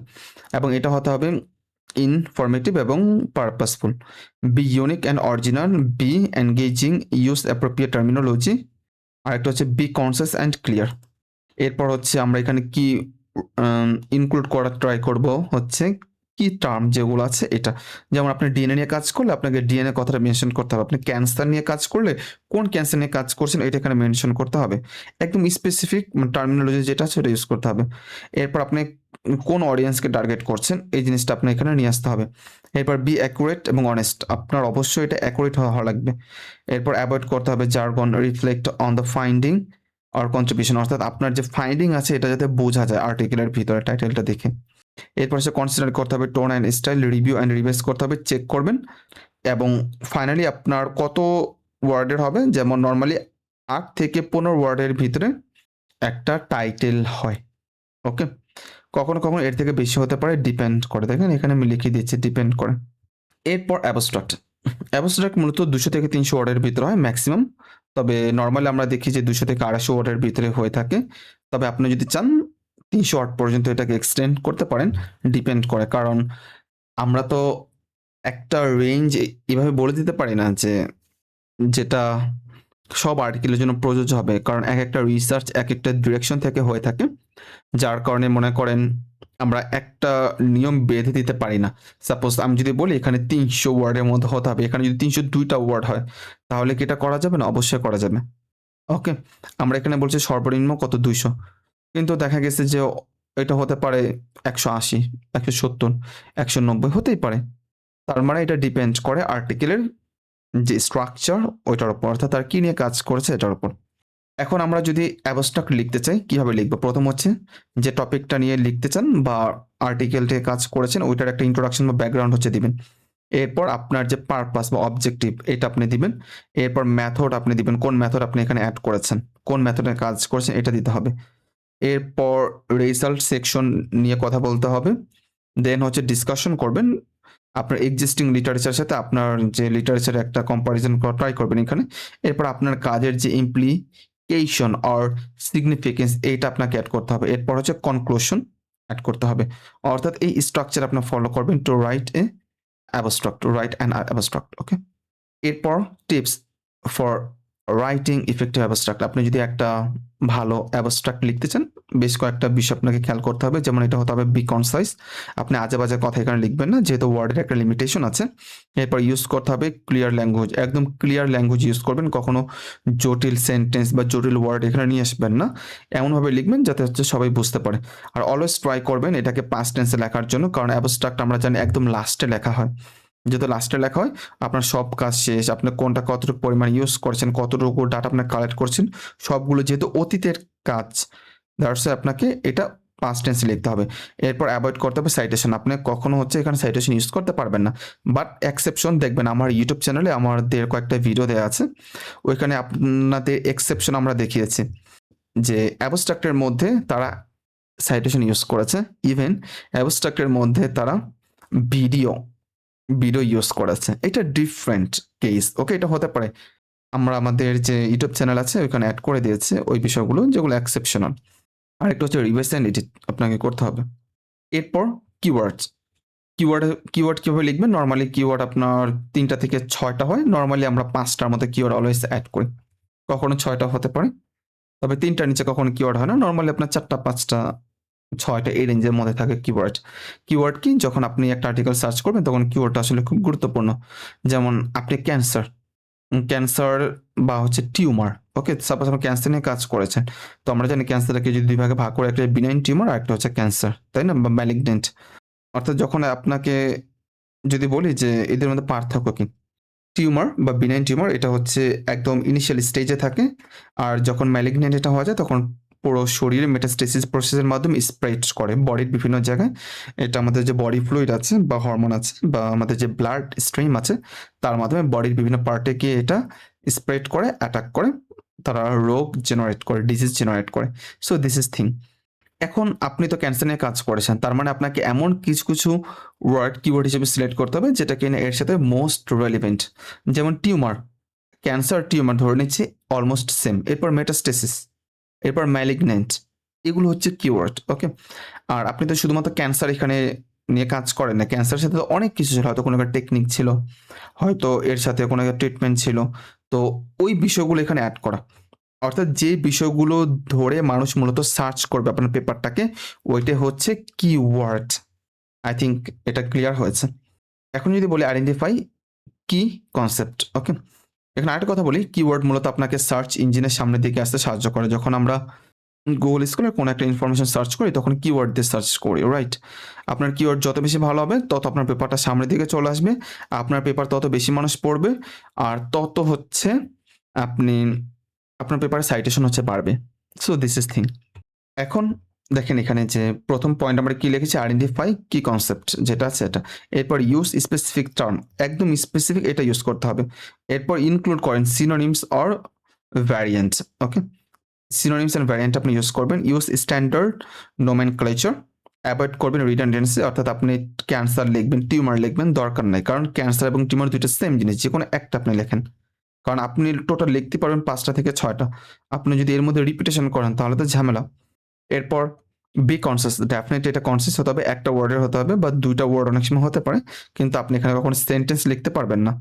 এবং এটা হতে হবে ইনফরমেটিভ এবং purposeful. Be unique and original, be engaging, use appropriate terminology. আরেকটা হচ্ছে বি কনসিয়াস অ্যান্ড ক্লিয়ার। এরপর হচ্ছে আমরা এখানে কি ইনক্লুড করার ট্রাই করব হচ্ছে কি টার্ম যেগুলো আছে এটা। যেমন আপনি ডিএনএ নিয়ে কাজ করলে আপনাকে ডিএনএ কথাটা মেনশন করতে হবে। আপনি ক্যান্সার নিয়ে কাজ করলে কোন ক্যান্সার নিয়ে কাজ করছেন এটা এখানে মেনশন করতে হবে। একদম স্পেসিফিক টার্মিনোলজি যেটা আছে সেটা ইউজ করতে হবে। এরপর আপনি কোন অডিয়েন্সকে টার্গেট করছেন এই জিনিসটা আপনি এখানে নিয়ে আসতে হবে। এরপর বি অ্যাকুরেট এবং অনেস্ট, আপনার অবশ্যই এটা অ্যাকুরেট হওয়া লাগবে। এরপর অ্যাভয়েড করতে হবে jargon, reflect on the finding আর কন্ট্রিবিউশন, অর্থাৎ আপনার যে ফাইন্ডিং আছে এটা যাতে বোঝা যায় আর্টিকেলের ভিতরে টাইটেলটা দেখে। এরপর সে কনসিডার করতে হবে tone and style, review and revise করতে হবে, চেক করবেন। এবং ফাইনালি আপনার কত ওয়ার্ডের হবে, যেমন নর্মালি 8 থেকে 15 ওয়ার্ডের ভিতরে একটা টাইটেল হয়, ওকে? কখনো কখনো এর থেকে বেশি হতে পারে, ডিপেন্ড করে। দেখেন এখানে আমি লিখে দিচ্ছি ডিপেন্ড করে। এরপর অ্যাবস্ট্রাক্ট। অ্যাবস্ট্রাক্ট মূলত 200 থেকে 300 ওয়ার্ডের ভিতরে হয় ম্যাক্সিমাম। তবে নর্মালি আমরা দেখি যে 200 থেকে 250 ওয়ার্ডের ভিতরে হয়ে থাকে। তবে আপনি যদি চান 300 ওয়ার্ড পর্যন্ত এটাকে এক্সটেন্ড করতে পারেন, ডিপেন্ড করে। কারণ আমরা তো একটা রেঞ্জ এভাবে বলে দিতে পারি না যে যেটা সব আর্টিকেলের জন্য প্রযোজ্য হবে, কারণ এক একটা রিসার্চ এক একটা ডিরেকশন থেকে হয়ে থাকে। যার কারণে মনে করেন আমরা একটা নিয়ম বেঁধে দিতে পারি না। সাপোজ আমি যদি বলি এখানে 300 ওয়ার্ডের মধ্যে হতে হবে, এখানে যদি 302টা ওয়ার্ড হয় তাহলে কি এটা করা যাবে না? অবশ্যই করা যাবে, ওকে? আমরা এখানে বলছি সর্বনিম্ন কত, 200, কিন্তু দেখা গেছে যে এটা হতে পারে 180, 170, 190 হতেই পারে। তার মানে এটা ডিপেন্ড করে আর্টিকেলের যে স্ট্রাকচার ওইটার উপর, অর্থাৎ তার কি নিয়ে কাজ করেছে এটার উপর। এখন আমরা যদি অ্যাবস্ট্রাক্ট লিখতে চাই কিভাবে লিখবো? প্রথম হচ্ছে যে টপিকটা নিয়ে লিখতে চান বা আর্টিকেল থেকে কাজ করেছেন ওইটার একটা ইন্ট্রোডাকশন বা ব্যাকগ্রাউন্ড হচ্ছে দিবেন। এরপর আপনার যে পারপাস বা অবজেক্টিভ এটা আপনি দিবেন। এরপর মেথড আপনি দিবেন, কোন মেথড আপনি এখানে অ্যাড করেছেন, কোন মেথডে কাজ করেছেন এটা দিতে হবে। এরপর রেজাল্ট সেকশন নিয়ে কথা বলতে হবে। দেন হচ্ছে ডিসকাশন করবেন আপনার এক্সিস্টিং লিটারেচারের সাথে, আপনার যে লিটারেচার একটা কম্পারিজন করা ট্রাই করবেন এখানে। এরপর আপনার কাজের যে ইমপ্লিকেশন অর সিগনিফিকেন্স এইটা আপনাকে অ্যাড করতে হবে। এরপর হচ্ছে কনক্লুশন, অ্যাড করতে হবে। অর্থাৎ এই স্ট্রাকচার আপনার ফলো করবেন to write a abstract, write an abstract, okay? এরপর tips for writing effective abstract. আপনি যদি একটা ভালো অ্যাবস্ট্রাক্ট লিখতে চান, বেশ কয়েকটা বিষয় আপনাকে খেয়াল করতে হবে। যেমন এটা হতে হবে বি কনসাইজ। আপনি আজে-বাজে কথা এখানে লিখবেন না, যেহেতু ওয়ার্ডের একটা লিমিটেশন আছে। এরপর ইউজ করতে হবে ক্লিয়ার ল্যাঙ্গুয়েজ। একদম ক্লিয়ার ল্যাঙ্গুয়েজ ইউজ করবেন। কখনো জটিল সেন্টেন্স বা জটিল ওয়ার্ড এখানে নিয়ে আসবেন না। এমনভাবে লিখবেন যাতে হচ্ছে সবাই বুঝতে পারে। আর অলওয়েজ ট্রাই করবেন এটাকে পাস্ট টেন্সে লেখার জন্য, কারণ অ্যাবস্ট্রাক্ট আমরা জানি একদম লাস্টে লেখা হয়। যেহেতু লাস্টে লেখা হয়, আপনার সব কাজ শেষ, আপনি কোনটা কতটুকু পরিমাণ ইউজ করছেন, কতটুকু ডাটা আপনি কালেক্ট করছেন, সবগুলো যেহেতু অতীতের কাজ, দ্যাটস আপনাকে এটা পাস্ট টেন্সে লিখতে হবে। এরপর অ্যাভয়েড করতে হবে সাইটেশন। আপনি কখনো হচ্ছে এখানে সাইটেশন ইউজ করতে পারবেন না। বাট এক্সেপশন দেখবেন আমার ইউটিউব চ্যানেলে আমাদের কয়েকটা ভিডিও দেওয়া আছে, ওইখানে আপনাদের এক্সেপশন আমরা দেখিয়েছি যে অ্যাবস্ট্রাক্টের মধ্যে তারা সাইটেশন ইউজ করেছে। ইভেন অ্যাবস্ট্রাক্টের মধ্যে তারা ভিডিও ইউজ করেছে। এটা ডিফারেন্ট কেস, ওকে? এটা হতে পারে। আমরা আমাদের যে ইউটিউব চ্যানেল আছে ওইখানে অ্যাড করে দিয়েছি ওই বিষয়গুলো যেগুলো এক্সেপশনাল। আরেকটা হচ্ছে রিভাইস অ্যান্ড এডিট আপনাকে করতে হবে। এরপর কিওয়ার্ডস। কিওয়ার্ড কিভাবে লিখবেন? নরমালি কিওয়ার্ড আপনার ৩টা থেকে ৬টা হয়। নরমালি আমরা ৫টার মধ্যে কিওয়ার্ড অলওয়েজ অ্যাড করি। কখনো ৬টা হতে পারে। তবে ৩টার নিচে কখনো কিওয়ার্ড হয় না। নরমালি আপনার ৪টা, ৫টা, ৬টা এই রেঞ্জের মধ্যে থাকে কিওয়ার্ড। কিওয়ার্ড কি? যখন আপনি একটা আর্টিকেল সার্চ করবেন তখন কিওয়ার্ডটা আসলে খুব গুরুত্বপূর্ণ। যেমন আপনি ক্যান্সার বা হচ্ছে টিউমার, ওকে? সাপোজ আপনি ক্যান্সার নিয়ে কাজ করেছেন। তো আমরা জানি ক্যান্সারটাকে যদি ২ ভাগে ভাগ করে, একটা বিনাইন টিউমার আর একটা হচ্ছে ক্যান্সার, তাই না? বা ম্যালিগন্যান্ট। অর্থাৎ যখন আপনাকে যদি বলি যে এদের মধ্যে পার্থক্য কি? টিউমার বা বিনাইন টিউমার এটা হচ্ছে একদম ইনিশিয়াল স্টেজে থাকে। আর যখন ম্যালিগন্যান্ট এটা হয়ে যায় তখন পুরো শরীরে মেটাস্টেসিস প্রসেসের মাধ্যমে স্প্রেড করে বডির বিভিন্ন জায়গায়। এটা আমাদের যে বডি ফ্লুইড আছে বা হরমোন আছে বা আমাদের যে ব্লাড স্ট্রিম আছে তার মাধ্যমে বডির বিভিন্ন পার্টে গিয়ে এটা স্প্রেড করে, অ্যাটাক করে। তারা রোগ জেনারেট করে, ডিজিজ জেনারেট করে। So this is thing. এখন আপনি তো ক্যান্সার নিয়ে কাজ করেছেন। তার মানে আপনাকে এমন কিছু ওয়ার্ড কিওয়ার্ড হিসেবে সিলেক্ট করতে হবে যেটা কিনা এর সাথে মোস্ট রেলেভেন্ট। যেমন টিউমার, ক্যান্সার, টিউমার ধরে নিচ্ছি অলমোস্ট সেম। এরপর মেটাস্টেসিস, এরপর ম্যালিগন্যান্ট, এগুলো হচ্ছে কিওয়ার্ড, ওকে? আর আপনি তো শুধুমাত্র ক্যান্সার এখানে নিয়ে কাজ করেন না। ক্যান্সারের সাথে তো অনেক কিছু ছিল। হয়তো কোনো একটা টেকনিক ছিল, হয়তো এর সাথে কোনো একটা ট্রিটমেন্ট ছিল। তো ওই বিষয়গুলো এখানে অ্যাড করা। অর্থাৎ যে বিষয়গুলো ধরে মানুষ মূলত সার্চ করবে আপনার পেপারটাকে, ওইটা হচ্ছে কিওয়ার্ড। আই থিংক এটা ক্লিয়ার হয়েছে। এখন যদি বলি আইডেন্টিফাই কি কনসেপ্ট, ওকে? এখানে আরেকটা কথা বলি, কিওয়ার্ড মূলত আপনাকে সার্চ ইঞ্জিনের সামনের দিকে আসতে সাহায্য করে। যখন আমরা গুগল স্কলার কোনো একটা ইনফরমেশন সার্চ করি তখন কিওয়ার্ড দিয়ে সার্চ করি, রাইট? আপনার কিওয়ার্ড যত বেশি ভালো হবে তত আপনার পেপারটা সামনের দিকে চলে আসবে, আপনার পেপার তত বেশি মানুষ পড়বে, আর তত হচ্ছে আপনি আপনার পেপারে সাইটেশন হচ্ছে বাড়বে। So this is thing. এখন দেখেন এখানে যে প্রথম পয়েন্ট আমরা কি লিখেছি, আইডেন্টিফাই কি কনসেপ্ট যেটা আছে এটা। এরপর ইউজ স্পেসিফিক টার্ম, একদম স্পেসিফিক এটা ইউজ করতে হবে। এরপর ইনক্লুড করেন synonyms or variant, okay? Synonyms and variant আপনি ইউজ করবেন। ইউজ স্ট্যান্ডার্ড নোমেনক্লেচার, অ্যাভয়েড করবেন রিডান্ডেন্সি। অর্থাৎ আপনি ক্যান্সার লিখবেন, টিউমার লিখবেন, দরকার নাই। কারণ ক্যান্সার এবং টিউমার দুইটা সেম জিনিস, যে কোনো একটা আপনি লেখেন। কারণ আপনি টোটাল লিখতে পারবেন ৫টা থেকে ৬টা। আপনি যদি এর মধ্যে রিপিটেশন করেন তাহলে তো ঝামেলা। এরপর বি কনসিয়াস, ডেফিনিটলি এটা কনসিয়াস হতে হবে, একটা ওয়ার্ডের হতে হবে বা ২টা ওয়ার্ড অনেক সময় হতে পারে। কিন্তু আপনি এখানে কখনো সেন্টেন্স লিখতে পারবেন না।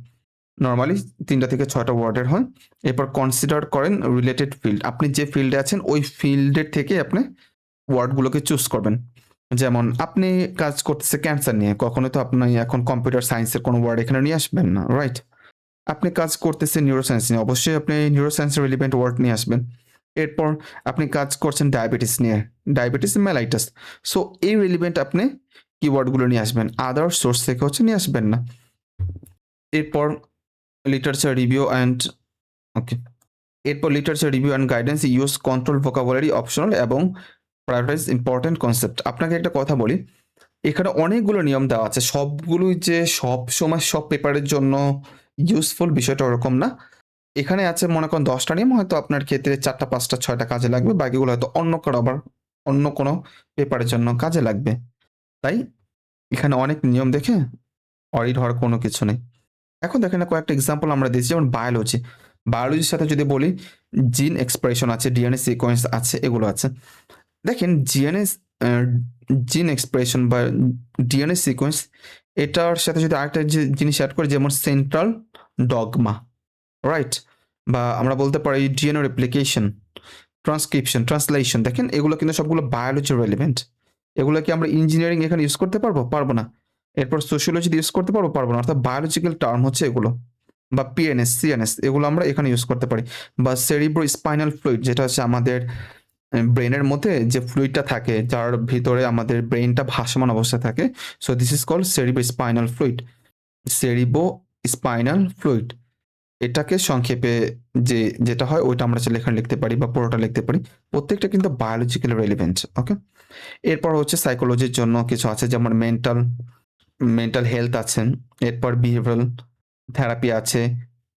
নরমালি ৩টা থেকে ৬টা ওয়ার্ডের হয়। এরপর কনসিডার করেন রিলেটেড ফিল্ড। আপনি যে ফিল্ডে আছেন ওই ফিল্ডের থেকে আপনি ওয়ার্ডগুলোকে চুজ করবেন। যেমন আপনি কাজ করতেছে ক্যান্সার নিয়ে, কখনোই তো আপনি এখন কম্পিউটার সায়েন্সের কোনো ওয়ার্ড এখানে নিয়ে আসবেন না, রাইট? আপনি কাজ করতেছেন নিউরোসায়েন্স নিয়ে, অবশ্যই আপনি নিউরোসায়েন্সের রিলেভেন্ট ওয়ার্ড নিয়ে আসবেন। এরপর আপনি কাজ করছেন ডায়াবেটিস নিয়ে, ডায়াবেটিস মেলাইটাস। সো এই রিলেভেন্ট আপনি কিওয়ার্ডগুলো নিয়ে আসবেন, আদার সোর্স থেকে হচ্ছে নিয়ে আসবেন না। এরপর লিটারেচার রিভিউ অ্যান্ড, ওকে, এরপর literature review and guidance, use control vocabulary optional এবং প্রায়োরিটাইজ ইম্পর্টেন্ট কনসেপ্ট। আপনাকে একটা কথা বলি, এখানে অনেকগুলো নিয়ম দেওয়া আছে, সবগুলোই যে সব সময় সব পেপারের জন্য ইউজফুল বিষয়টা ওরকম না। এখানে আছে মনে করেন ১০টা নিয়ম, হয়তো আপনার ক্ষেত্রে ৪টা, ৫টা, ৬টা কাজে লাগবে, বাকিগুলো হয়তো অন্য কারো আবার অন্য কোনো পেপারের জন্য কাজে লাগবে। তাই এখানে অনেক নিয়ম দেখে অরিড হওয়ার কোনো কিছু নেই। এখন দেখেন কয়েকটা এক্সাম্পল আমরা দিয়েছি, যেমন বায়োলজি। বায়োলজির সাথে যদি বলি, জিন এক্সপ্রেশন আছে, ডিএনএ সিকোয়েন্স আছে, এগুলো আছে। দেখেন জিন এক্সপ্রেশন বা ডিএনএ সিকোয়েন্স, এটার সাথে যদি আরেকটা জিনিস অ্যাড করি, যেমন সেন্ট্রাল ডগমা, রাইট? বা আমরা বলতে পারি ডিএনএ রেপ্লিকেশন, ট্রান্সক্রিপশন, ট্রান্সলেশন। দেখেন এগুলো কিন্তু সবগুলো বায়োলজি রেলিভেন্ট। এগুলো কি আমরা ইঞ্জিনিয়ারিং এখানে ইউজ করতে পারবো? পারবো না। এরপর সোশিওলজিতে ইউজ করতে পারবো? পারবো না। অর্থাৎ বায়োলজিক্যাল টার্ম হচ্ছে এগুলো। বা পিএনএস, সিএনএস, এগুলো আমরা এখানে ইউজ করতে পারি। বা সেরিব্রো স্পাইনাল ফ্লুইড, যেটা হচ্ছে আমাদের ব্রেনের মধ্যে যে ফ্লুইডটা থাকে, যার ভিতরে আমাদের ব্রেনটা ভাসমান অবস্থায় থাকে। So this is called cerebro spinal fluid. Cerebro spinal fluid, এটাকে সংক্ষেপে যেটা হয় ওইটা আমরা চাইলে এখানে লিখতে পারি বা পুরোটা লিখতে পারি। প্রত্যেকটা কিন্তু বায়োলজিক্যাল রেলিভেন্ট। ওকে, এরপর হচ্ছে সাইকোলজির জন্য কিছু আছে, যেমন মেন্টাল হেলথ আছে, এরপর বিহেভিয়ারাল থেরাপি আছে,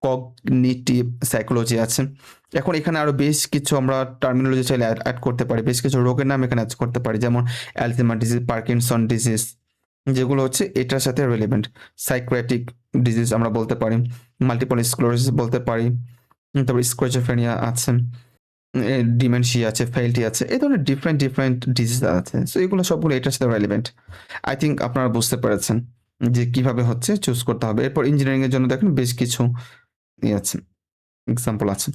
কগনিটিভ সাইকোলজি আছে। এখন এখানে আরো বেশ কিছু আমরা টার্মিনোলজি চাইলে অ্যাড করতে পারি, বেশ কিছু রোগের নাম এখানে অ্যাড করতে পারি, যেমন অ্যালজাইমার ডিজিজ, পার্কিনসন ডিজিজ, যেগুলো হচ্ছে এটার সাথে রিলেভেন্ট। সাইকিয়াট্রিক ডিজিজ আমরা বলতে পারি, মাল্টিপল স্ক্লেরোসিস বলতে পারি, তারপর স্কিজোফ্রেনিয়া আছে, ডিমেনশিয়া আছে, ফেলটি আছে, এই ধরনের ডিফারেন্ট ডিজিজ আছে। সো এগুলো সবগুলো এটার সাথে রেলিভেন্ট। আই থিঙ্ক আপনারা বুঝতে পেরেছেন যে কিভাবে হচ্ছে চুজ করতে হবে। এরপর ইঞ্জিনিয়ারিং এর জন্য দেখেন বেশ কিছু আছে, এক্সাম্পল আছে।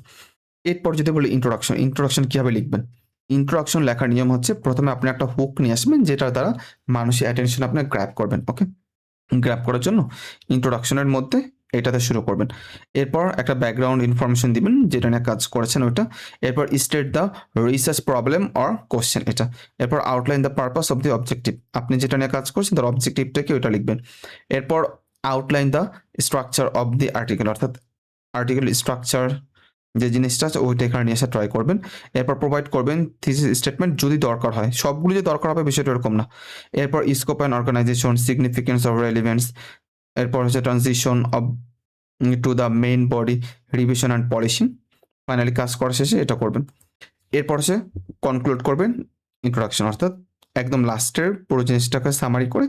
এরপর যদি বলি ইন্ট্রোডাকশন কিভাবে লিখবেন? ইন্ট্রোডাকশন লেখার নিয়ম হচ্ছে, প্রথমে আপনি একটা হুক নিয়ে আসবেন যেটার দ্বারা মানুষের অ্যাটেনশন আপনি গ্র্যাব করবেন। ওকে, গ্র্যাব করার জন্য ইন্ট্রোডাকশনের মধ্যে এটাতে শুরু করবেন। এরপর একটা ব্যাকগ্রাউন্ড ইনফরমেশন দিবেন যেটা নিয়ে কাজ করেছেন ওইটা। এরপর state the research problem or question, এটা। এরপর outline the purpose of the objective, আপনি যেটা নিয়ে কাজ করছেন তার অবজেক্টিভটাকে ওইটা লিখবেন। এরপর outline the structure of the article, অর্থাৎ আর্টিকেল স্ট্রাকচার যে জিনিসটা আছে ওইটা এখানে নিয়ে আসা ট্রাই করবেন। এরপর প্রোভাইড করবেন থিসিস স্টেটমেন্ট যদি দরকার হয়, সবগুলো যে দরকার হবে বিষয়টা এরকম না। এরপর scope and organisation, significance of relevance, এরপর হচ্ছে transition of to the main body, revision and polishing. Finally কাজ করা শেষে এটা করবেন। এরপর হচ্ছে কনক্লুড করবেন ইন্ট্রোডাকশন, অর্থাৎ একদম লাস্টের পুরো জিনিসটাকে সামারি করে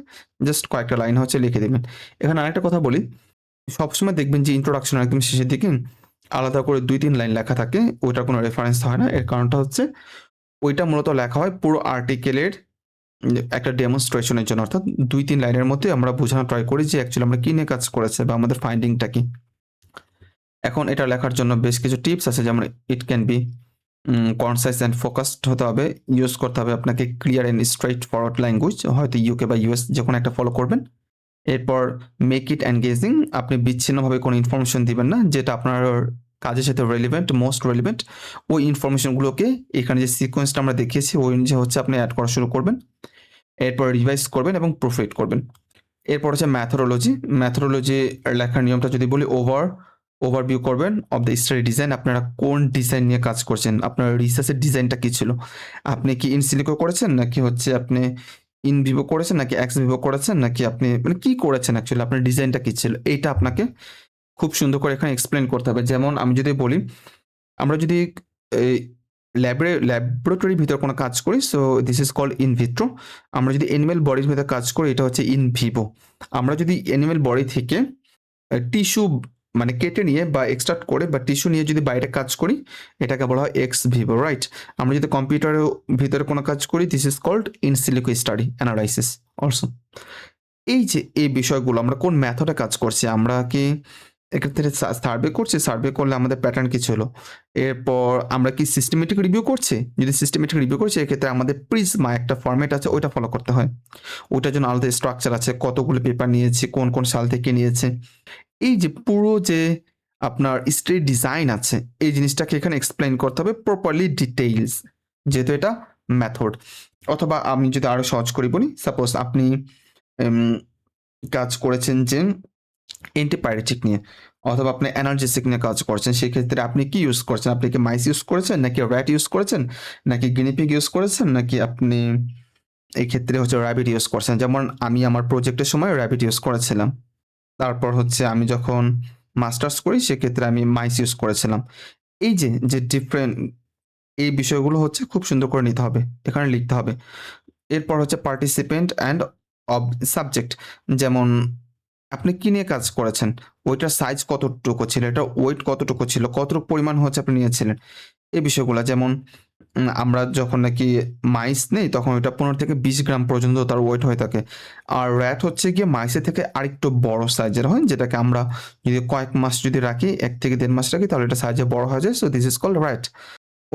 জাস্ট কয়েকটা লাইন হচ্ছে লিখে দেবেন। এখানে আরেকটা কথা বলি, সবসময় দেখবেন যে ইন্ট্রোডাকশন একদম শেষের দিকে আলাদা করে 2-3 লাইন লেখা থাকে, ওইটার কোনো রেফারেন্স হয় না। এর কারণটা হচ্ছে ওইটা মূলত লেখা হয় পুরো আর্টিকেলের একটা ডেমনস্ট্রেশনের জন্য, অর্থাৎ 2-3 লাইনের মধ্যে আমরা বোঝানো ট্রাই করি যে অ্যাকচুয়ালি আমরা কি নিয়ে কাজ করেছে বা আমাদের ফাইন্ডিংটা কি। এখন এটা লেখার জন্য বেশ কিছু টিপস আছে, যেমন it can be concise and focused হতে হবে, ইউজ করতে হবে আপনাকে clear and straightforward language, হয়তো ইউকে বা ইউএস যে কোনো একটা ফলো করবেন। এরপর মেক ইট এনগেজিং, আপনি বিচ্ছিন্নভাবে কোনো ইনফরমেশন দিবেন না, যেটা আপনার কাজের সাথে রেলিভেন্ট, মোস্ট রেলিভেন্ট ওই ইনফরমেশনগুলোকে এখানে যে সিকোয়েন্সটা আমরা দেখিয়েছি ওই অনুযায়ী হচ্ছে আপনি অ্যাড করা শুরু করবেন। এরপর রিভাইজ করবেন এবং প্রুফরিড করবেন। এরপর হচ্ছে ম্যাথোডোলজি লেখার নিয়মটা যদি বলি, ওভারভিউ করবেন অফ দ্য স্টাডি ডিজাইন, আপনারা কোন ডিজাইন নিয়ে কাজ করছেন, আপনার রিসার্চের ডিজাইনটা কি ছিল, আপনি কি ইন সিলিকো করেছেন নাকি হচ্ছে আপনি ইন ভিভো করেছেন নাকি এক্স ভিভো করেছেন, নাকি আপনি মানে কি করেছেন অ্যাকচুয়ালি, আপনার ডিজাইনটা কি ছিল, এইটা আপনাকে খুব সুন্দর করে এখানে এক্সপ্লেন করতে হবে। যেমন আমি যদি বলি, আমরা যদি এই ল্যাবরেটরির ভিতর কোনো কাজ করি, so this is called in vitro. আমরা যদি অ্যানিমেল বডির ভিতরে কাজ করি, এটা হচ্ছে ইন ভিভো। আমরা যদি অ্যানিমেল বডি থেকে টিস্যু মানে কেটে নিয়ে বা এক্সট্রাক্ট করে বা টিস্যু নিয়ে যদি বাইরে কাজ করি, এটাকে বলা হয় এক্স ভিভো, রাইট? আমরা যদি কম্পিউটারের ভিতরে কোনো কাজ করি, this is called in silico study analysis also. এই যে এই বিষয়গুলো আমরা কোন মেথডে কাজ করছি, আমরা কি এক্ষেত্রে সার্ভে করছি, সার্ভে করলে আমাদের প্যাটার্ন কি ছিল, এরপর আমরা কি সিস্টেমেটিক রিভিউ করছি, যদি সিস্টেমেটিক রিভিউ করছি এক্ষেত্রে আমাদের প্রিজমা একটা ফরম্যাট আছে ওইটা ফলো করতে হয়, ওইটার জন্য আলাদা স্ট্রাকচার আছে, কতগুলো পেপার নিয়েছি, কোন কোন সাল থেকে নিয়েছে, এই যে পুরো যে আপনার স্টাডি ডিজাইন আছে এই জিনিসটাকে এখানে এক্সপ্লেইন করতে হবে প্রপারলি ডিটেইলস, যেহেতু এটা মেথড। অথবা আমি যদি আরো সহজ করে বলি, সাপোজ আপনি কাজ করেছেন যে অ্যান্টিপাইরেটিক নিয়ে, অথবা আপনি অ্যানালজেসিক নিয়ে কাজ করছেন, সেক্ষেত্রে আপনি কি ইউজ করছেন, আপনি কি মাইস ইউজ করেছেন নাকি র্যাট ইউজ করেছেন নাকি গিনিপিগ ইউজ করেছেন নাকি আপনি এই ক্ষেত্রে হচ্ছে র্যাবিট ইউজ করছেন। যেমন আমি আমার প্রজেক্টের সময় র্যাবিট ইউজ করেছিলাম, তারপর হচ্ছে আমি যখন মাস্টার্স করি সেক্ষেত্রে আমি মাইস ইউজ করেছিলাম। এই যে যে ডিফারেন্ট এই বিষয়গুলো হচ্ছে খুব সুন্দর করে নিতে হবে, এখানে লিখতে হবে। এরপর হচ্ছে পার্টিসিপেন্ট অ্যান্ড অব সাবজেক্ট, যেমন আপনি কি নিয়ে কাজ করেছেন, ওইটার সাইজ কতটুকু ছিল, এটা ওয়েট কতটুকু ছিল, কতটুকু পরিমাণ হচ্ছে আপনি নিয়েছিলেন, এই বিষয়গুলো যেমন আমরা যখন নাকি মাইস নেই তখন ওইটা 15 থেকে 20 গ্রাম পর্যন্ত তার ওয়েট হয়ে থাকে। আর র্যাট হচ্ছে গিয়ে মাইসের থেকে আরেকটু বড় সাইজের হয়, যেটাকে আমরা যদি কয়েক মাস যদি রাখি, 1 থেকে 1.5 মাস রাখি, তাহলে এটা সাইজে বড় হয়ে যায়। So this is called rat.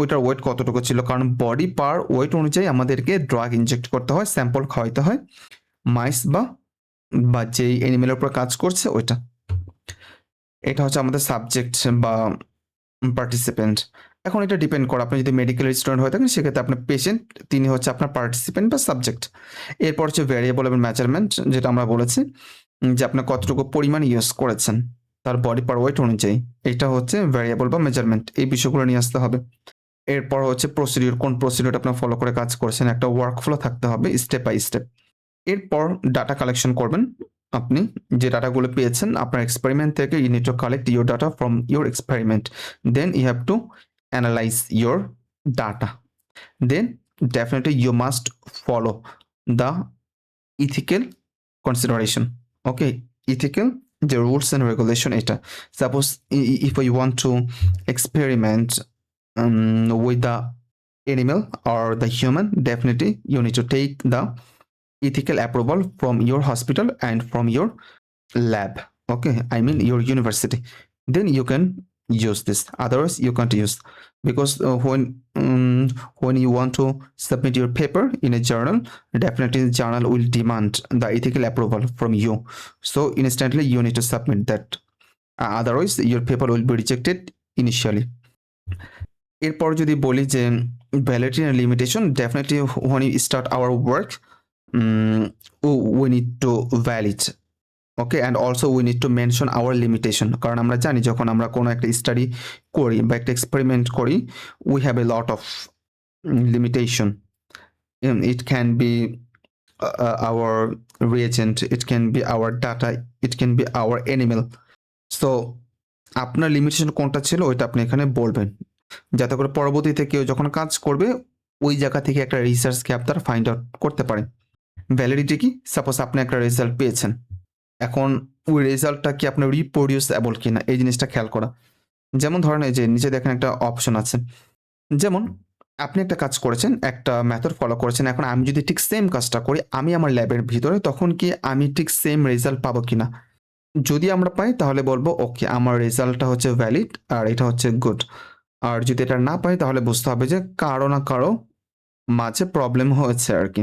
ওইটার ওয়েট কতটুকু ছিল, কারণ বডি পার ওয়েট অনুযায়ী আমাদেরকে ড্রাগ ইনজেক্ট করতে হয়, স্যাম্পল খাওয়াইতে হয় মাইস বা যেই অ্যানিমেলের উপর কাজ করছে ওইটা। এটা হচ্ছে আমাদের সাবজেক্ট বা পার্টিসিপেন্ট। এখন এটা ডিপেন্ড করে, আপনি যদি মেডিকেল স্টুডেন্ট হয়ে থাকেন সেক্ষেত্রে আপনার পেশেন্ট, তিনি হচ্ছে আপনার পার্টিসিপেন্ট বা সাবজেক্ট। এরপর হচ্ছে ভ্যারিয়েবল এবং মেজারমেন্ট, যেটা আমরা বলেছি যে আপনি কতটুকু পরিমাণ ইউজ করেছেন তার বডি পার ওয়েট অনুযায়ী। এটা হচ্ছে ভ্যারিয়েবল বা মেজারমেন্ট, এই বিষয়গুলো নিয়ে আসতে হবে। এরপর হচ্ছে প্রসিডিউর, কোন প্রসিডিউর আপনার ফলো করে কাজ করছেন, একটা ওয়ার্ক ফ্লো থাকতে হবে স্টেপ বাই স্টেপ। এরপর ডাটা কালেকশন করবেন। আপনি যে ডাটাগুলো পেয়েছেন আপনার এক্সপেরিমেন্ট থেকে, you need to collect your data from your experiment, then you have to analyse your data, then definitely you must follow the ethical consideration. Okay, ethical যে rules and regulation, এটা suppose if you want to experiment with the animal or the human, definitely you need to take the ethical approval from your hospital and from your lab. Okay, I mean your university. Then you can use this. Otherwise, you can't use, because when you want to submit your paper in a journal, definitely the journal will demand the ethical approval from you. So instantly you need to submit that. Otherwise, your paper will be rejected initially. এরপর যদি বলি যে validity and limitation, definitely when you start our work, we need to valid, okay, and also we need to mention our limitation. কারণ আমরা জানি যখন আমরা কোনো একটা স্টাডি করি বা একটা এক্সপেরিমেন্ট করি, we have a lot of limitation. It can B hour reagent, it can B hour data, it can B hour animal. So আপনার লিমিটেশন কোনটা ছিল ওইটা আপনি এখানে বলবেন, যাতে করে পরবর্তীতে কেউ যখন কাজ করবে ওই জায়গা থেকে একটা রিসার্চ গ্যাপ তার ফাইন্ড আউট করতে পারে। ভ্যালিডিটি কি, সাপোজ আপনি একটা রেজাল্ট পেয়েছেন, এখন ওই রেজাল্টটা কি আপনার রিপ্রোডিউসেবল কিনা এই জিনিসটা খেয়াল করা। যেমন ধরেন এই যে নিচে দেখেন একটা অপশন আছে, যেমন আপনি একটা কাজ করেছেন, একটা মেথড ফলো করেছেন, এখন আমি যদি ঠিক সেম কাজটা করি আমি আমার ল্যাবের ভিতরে, তখন কি আমি ঠিক সেম রেজাল্ট পাবো কিনা। যদি আমরা পাই তাহলে বলবো ওকে আমার রেজাল্টটা হচ্ছে ভ্যালিড আর এটা হচ্ছে গুড। আর যদি এটা না পাই তাহলে বুঝতে হবে যে কারো না কারো মাঝে প্রবলেম হয়েছে আর কি।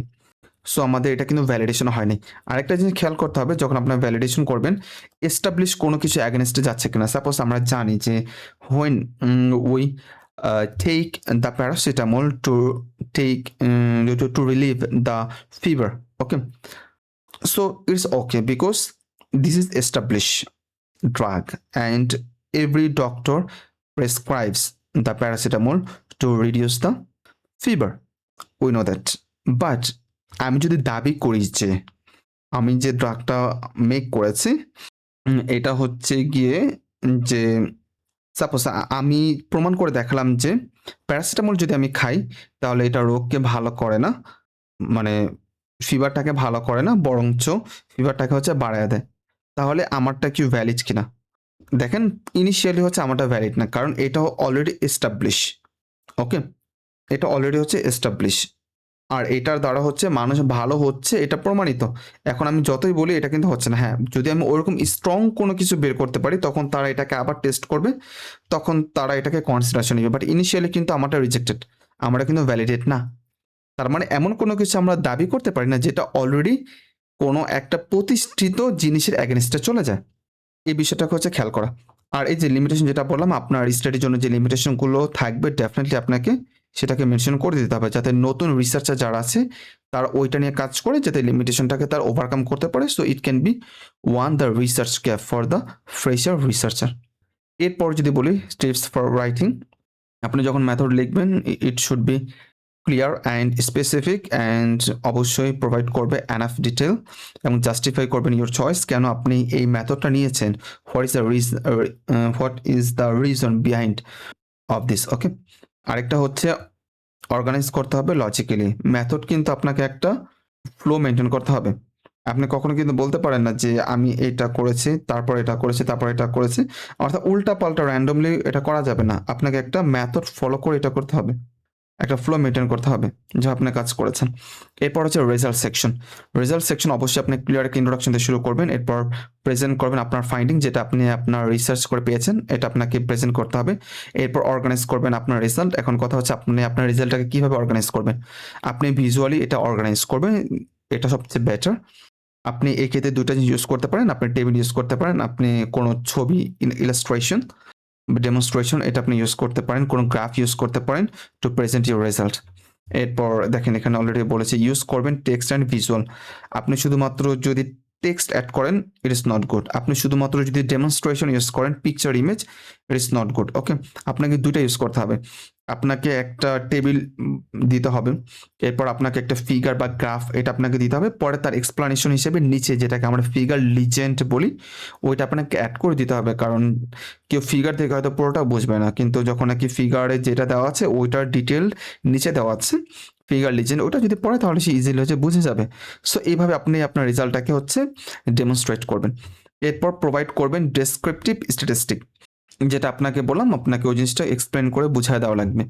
সো আমাদের এটা কিন্তু ভ্যালিডেশন হয়নি। আরেকটা জিনিস খেয়াল করতে হবে, যখন আপনার ভ্যালিডেশন করবেন, এস্টাবলিশ কোনো কিছু অ্যাগেনস্টে যাচ্ছে কিনা। সাপোজ আমরা জানি যে when we take the paracetamol to relieve the fever, okay, so it's okay because this is establish drug and every doctor prescribes the paracetamol to reduce the fever, we know that. But আমি যদি দাবি করি যে আমি যে ড্রাগটা make করেছি এটা হচ্ছে গিয়ে যে সাপোজ আমি প্রমাণ করে দেখালাম যে প্যারাসিটামল যদি আমি খাই তাহলে এটা রোগকে ভালো করে না, মানে ফিভারটাকে ভালো করে না, বরঞ্চ ফিভারটাকে হচ্ছে বাড়ায় দেয়, তাহলে আমারটা কি ভ্যালিড কিনা। দেখেন ইনিশিয়ালি হচ্ছে আমারটা ভ্যালিড না, কারণ এটা অলরেডি এস্টাবলিশ, ওকে, এটা অলরেডি হচ্ছে এস্টাবলিশ, আর এটার দ্বারা হচ্ছে মানুষ ভালো হচ্ছে এটা প্রমাণিত। এখন আমি যতই বলি এটা কিন্তু হচ্ছে না। হ্যাঁ, যদি আমি ওরকম স্ট্রং কোনো কিছু বের করতে পারি তখন তারা এটাকে আবার টেস্ট করবে, তখন তারা এটাকে কনসিডারেশন নেবে। বাট ইনিশিয়ালি কিন্তু আমারটা রিজেক্টেড, আমরা কিন্তু ভ্যালিডেট না। তার মানে এমন কোনো কিছু আমরা দাবি করতে পারি না যেটা অলরেডি কোনো একটা প্রতিষ্ঠিত জিনিসের অ্যাগেনস্টে চলে যায়। এই বিষয়টাকে হচ্ছে খেয়াল করা। আর এই যে লিমিটেশন যেটা বললাম, আপনার স্টাডির জন্য যে লিমিটেশনগুলো থাকবে ডেফিনেটলি আপনাকে সেটাকে মেনশন করে দিতে হবে, যাতে নতুন রিসার্চার যারা আছে তারা ওইটা নিয়ে কাজ করে যাতে লিমিটেশনটাকে তার ওভারকাম করতে পারে। So it can B one the research gap for the fresher researcher. এরপর যদি বলি স্টেপস ফর রাইটিং, আপনি যখন মেথড লিখবেন it should be clear and specific and অবশ্যই প্রোভাইড করবে এনাফ ডিটেল এবং জাস্টিফাই করবেন ইউর চয়েস, কেন আপনি এই মেথডটা নিয়েছেন, what is the reason behind of this, okay. আরেকটা হচ্ছে অর্গানাইজ করতে হবে লজিক্যালি। মেথড কিন্তু আপনাকে একটা ফ্লো মেনটেন করতে হবে। আপনি কখনো কিন্তু বলতে পারেন না যে আমি এটা করেছি, তারপর এটা করেছি, তারপর এটা করেছি। অর্থাৎ উল্টাপাল্টা randomly এটা করা যাবে না। আপনাকে একটা মেথড ফলো করে এটা করতে হবে। একটা ফ্লো মেইনটেইন করতে হবে যে আপনি কাজ করেছেন। এরপর হচ্ছে রেজাল্ট সেকশন। রেজাল্ট সেকশন অবশ্যই আপনি ক্লিয়ার একটা ইন্ট্রোডাকশন দিয়ে শুরু করবেন। এরপর প্রেজেন্ট করবেন আপনার ফাইন্ডিং, যেটা আপনি আপনার রিসার্চ করে পেয়েছেন, এটা আপনাকে প্রেজেন্ট করতে হবে। এরপর অর্গানাইজ করবেন আপনার রেজাল্ট। এখন কথা হচ্ছে আপনি আপনার রেজাল্টটাকে কিভাবে অর্গানাইজ করবেন। আপনি ভিজুয়ালি এটা অর্গানাইজ করবেন, এটা সবচেয়ে বেটার। আপনি এই ক্ষেত্রে ২ টা জিনিস ইউজ করতে পারেন। আপনি টেবিল ইউজ করতে পারেন, আপনি কোনো ছবি ইলাস্ট্রেশন, ডেমনস্ট্রেশন এটা আপনি ইউজ করতে পারেন, কোনো গ্রাফ ইউজ করতে পারেন টু প্রেজেন্ট ইউর রেজাল্ট। এরপর দেখেন এখানে অলরেডি বলেছি ইউজ করবেন টেক্সট অ্যান্ড ভিজুয়াল। আপনি শুধুমাত্র যদি টেক্সট অ্যাড করেন, ইট ইজ নট গুড। আপনি শুধুমাত্র যদি ডেমনস্ট্রেশন ইউজ করেন, picture image, it is not good. Okay, আপনাকে ২ টা ইউজ করতে হবে। আপনাকে একটা টেবিল দিতে হবে, এরপর আপনাকে একটা ফিগার বা গ্রাফ এটা আপনাকে দিতে হবে। পরে তার এক্সপ্লানেশন হিসেবে নিচে যেটাকে আমরা ফিগার লিজেন্ড বলি, ওইটা আপনাকে অ্যাড করে দিতে হবে। কারণ কেউ ফিগার দেখে হয়তো পুরোটা বুঝবে না, কিন্তু যখন নাকি ফিগারে যেটা দেওয়া আছে ওইটার ডিটেল নিচে দেওয়া আছে ফিগার লিজেন্ড, ওটা যদি পড়ে তাহলে সে ইজিলি হচ্ছে বুঝে যাবে। সো এইভাবে আপনি আপনার রেজাল্টটাকে হচ্ছে ডেমনস্ট্রেট করবেন। এরপর প্রোভাইড করবেন ডেসক্রিপটিভ স্ট্যাটিস্টিক, যেটা আপনাকে বললাম, আপনাকে ওই জিনিসটা এক্সপ্লেন করে বুঝায় দেওয়া লাগবে।